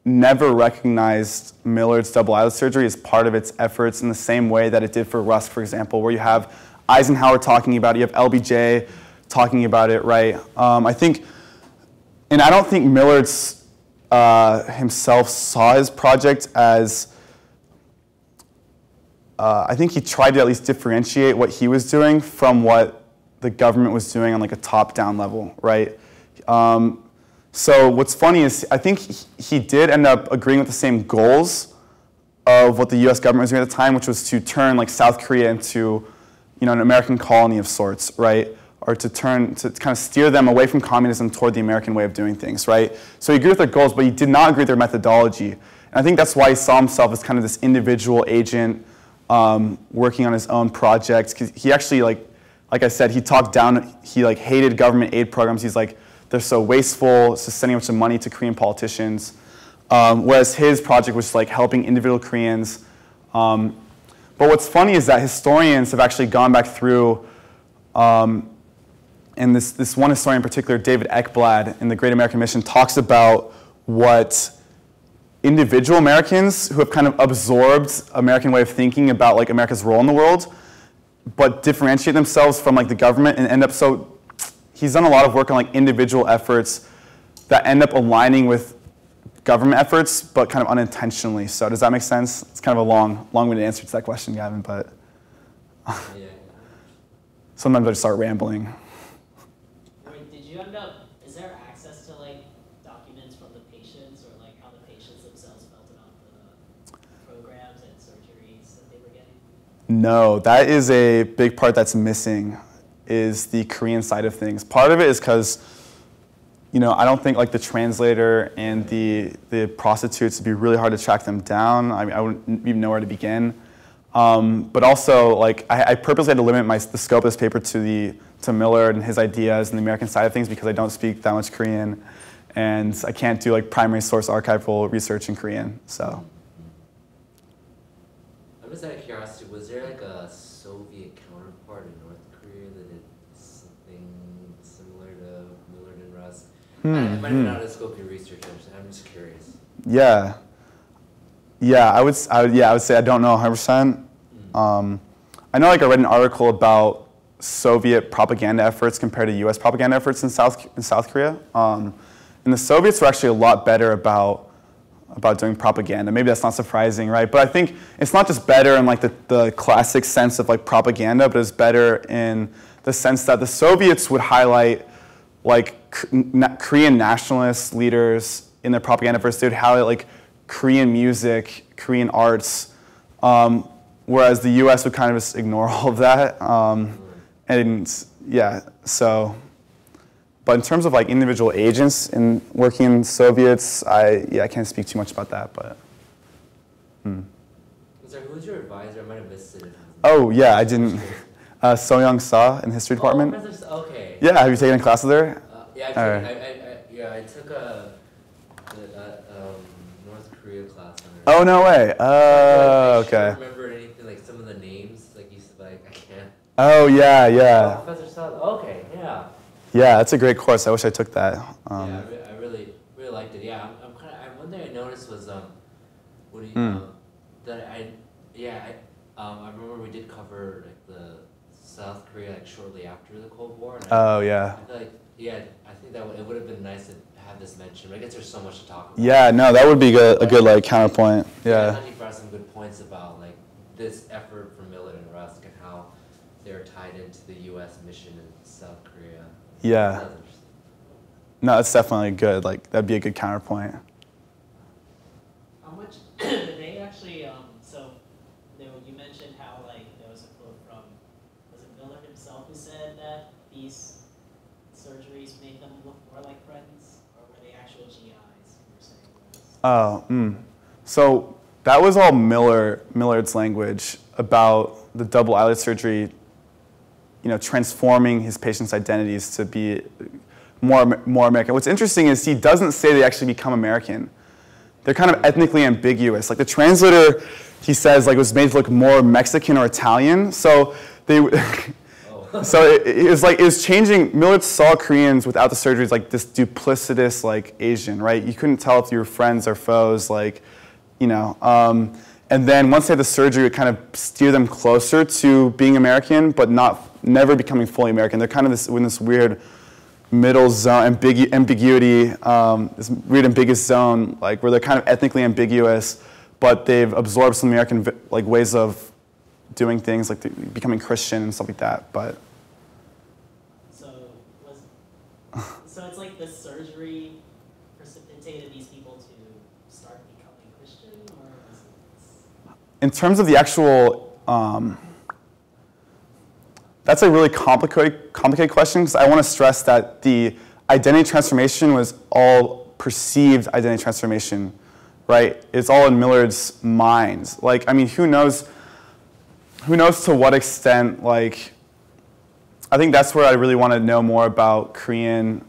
never recognized Millard's double eyelid surgery as part of its efforts in the same way that it did for Rusk, for example, where you have Eisenhower talking about it, you have LBJ talking about it, right? I think, and I don't think Millard's himself saw his project as, I think he tried to at least differentiate what he was doing from what the government was doing on like a top-down level, right? So what's funny is I think he did end up agreeing with the same goals of what the U.S. government was doing at the time, which was to turn like South Korea into, you know, an American colony of sorts, right? Or to kind of steer them away from communism toward the American way of doing things, right? So he agreed with their goals, but he did not agree with their methodology. And I think that's why he saw himself as kind of this individual agent working on his own projects. Because he actually, like I said, he talked down, he like hated government aid programs. He's like, they're so wasteful, it's just sending a bunch of money to Korean politicians. Whereas his project was like helping individual Koreans. But what's funny is that historians have actually gone back through, and this one historian in particular, David Ekblad, in The Great American Mission, talks about what individual Americans who have kind of absorbed American way of thinking about like America's role in the world, but differentiate themselves from like the government and end up he's done a lot of work on like individual efforts that end up aligning with government efforts, but kind of unintentionally. So does that make sense? It's kind of a long-winded answer to that question, Gavin, but sometimes I just start rambling. Wait, did you end up, is there access to like documents from the patients or like how the patients themselves felt about the programs and surgeries that they were getting? No, that is a big part that's missing, is the Korean side of things. Part of it is because, you know, I don't think like the translator and the prostitutes would be really hard to track them down. I wouldn't even know where to begin. But also, like, I purposely had to limit the scope of this paper to Millard and his ideas and the American side of things because I don't speak that much Korean, and I can't do like primary source archival research in Korean. So. I'm just out of curiosity, was there like a Soviet counterpart in North Korea that did something similar to Millard and Rusk? It might have been out of the scope of your research. I'm just curious. Yeah. I would say I don't know 100%. I know, like, I read an article about Soviet propaganda efforts compared to U.S. propaganda efforts in South Korea. And the Soviets were actually a lot better about doing propaganda. Maybe that's not surprising, right? But I think it's not just better in like the classic sense of like propaganda, but it's better in the sense that the Soviets would highlight like Korean nationalist leaders in their propaganda efforts. They would highlight like Korean music, Korean arts, whereas the U.S. would kind of just ignore all of that. And yeah, so. But in terms of like individual agents in working in Soviets, I can't speak too much about that. But. Sorry, who was your advisor? I might have missed it. Oh yeah, I didn't. So-young Sa in the history department. Okay. Yeah, have you taken a class there? Yeah, actually, I took a North Korea class on it. Oh, no way. Oh, okay. I don't remember anything, like some of the names, like you said, like, I can't. Oh, yeah. Oh, Professor Sa, okay, yeah. Yeah, that's a great course. I wish I took that. Yeah, I really liked it. Yeah, I'm kind of, one thing I noticed was, what do you, I remember we did cover, like, the South Korea, like, shortly after the Cold War. And yeah. I feel like, I think that it would have been nice to have this mentioned, but I guess there's so much to talk about. Yeah, no, that would be a good like counterpoint. Yeah. I thought you brought some good points about like this effort from Millard and Rusk and how they're tied into the U.S. mission in South Korea. Yeah. No, it's definitely good. Like that'd be a good counterpoint. How much did they actually? You mentioned how like there was a quote from, was it Millard himself who said that these surgeries made them look more like friends, or were they actual GIs you were saying? So that was all Millard's language about the double eyelid surgery, you know, transforming his patients' identities to be more American. What's interesting is he doesn't say they actually become American. They're kind of ethnically ambiguous. Like the translator, he says, like, was made to look more Mexican or Italian. So they, So it was changing. Millard saw Koreans without the surgery as like this duplicitous like Asian, right? You couldn't tell if you were friends or foes, like, you know. And then once they had the surgery, it kind of steered them closer to being American, but never becoming fully American. They're kind of in this weird middle zone, ambiguity, this weird ambiguous zone, like where they're kind of ethnically ambiguous, but they've absorbed some American like ways of doing things, like becoming Christian and stuff like that. But so it's like the surgery precipitated these people to start becoming Christian, or was it? In terms of the actual, that's a really complicated question, because I want to stress that the identity transformation was all perceived identity transformation, right? It's all in Millard's mind. Like, I mean, who knows to what extent, like, I think that's where I really want to know more about the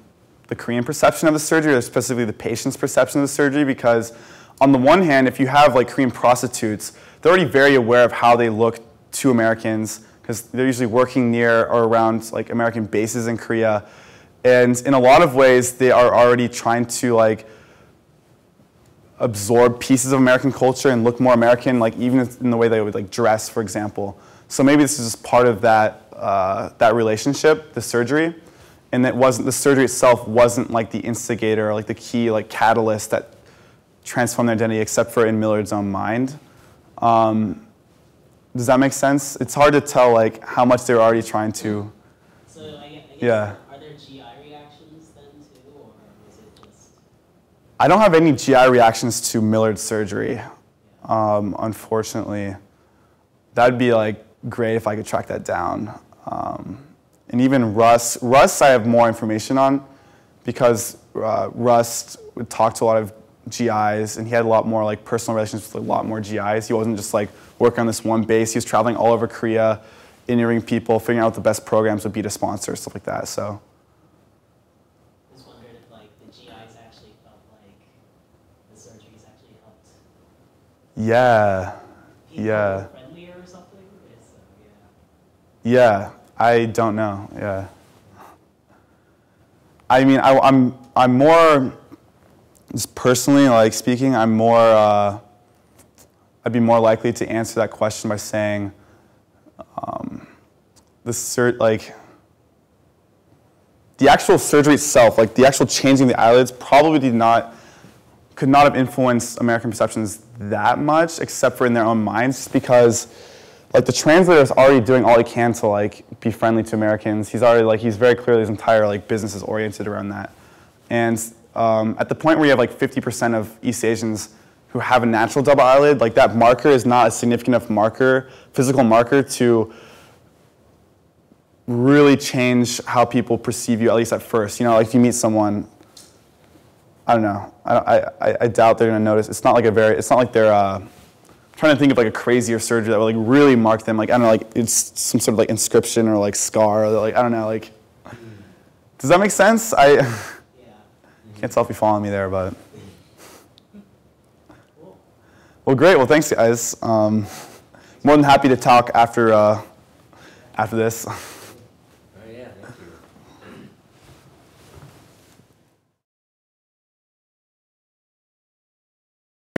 Korean perception of the surgery, or specifically the patient's perception of the surgery, because on the one hand, if you have like Korean prostitutes, they're already very aware of how they look to Americans, because they're usually working near or around like American bases in Korea. And in a lot of ways, they are already trying to like absorb pieces of American culture and look more American, like even in the way they would like dress, for example. So maybe this is just part of that that relationship, the surgery, and the surgery itself wasn't like the instigator or like the key like catalyst that transformed their identity, except for in Millard's own mind. Does that make sense? It's hard to tell like how much they were already trying to. So I guess, yeah. Are there GI reactions then too, or is it just? I don't have any GI reactions to Millard's surgery, unfortunately. That'd be like great if I could track that down. And even Rusk I have more information on, because Rusk would talk to a lot of GIs, and he had a lot more like personal relations with a lot more GIs. He wasn't just like working on this one base. He was traveling all over Korea, interviewing people, figuring out what the best programs would be to sponsor, stuff like that. So. I just wondered if like the GIs actually felt like the surgeries actually helped. Yeah. People Yeah. friendlier or something. Yeah, I don't know. Yeah. I mean, I'm more. Just personally, like speaking, I'd be more likely to answer that question by saying, the actual surgery itself, like the actual changing the eyelids, probably could not have influenced American perceptions that much, except for in their own minds, just because, like, the translator is already doing all he can to like be friendly to Americans. He's very clearly, his entire like business is oriented around that, and. At the point where you have like 50% of East Asians who have a natural double eyelid, like that marker is not a significant enough physical marker to really change how people perceive you, at least at first. You know, like if you meet someone, I don't know, I doubt they're gonna notice. It's not like they're trying to think of like a crazier surgery that would like really mark them. Like, I don't know, like it's some sort of like inscription or like scar, or like, I don't know, like, does that make sense? Can't tell if you're following me there, but. Well, great. Well, thanks, guys. More than happy to talk after this.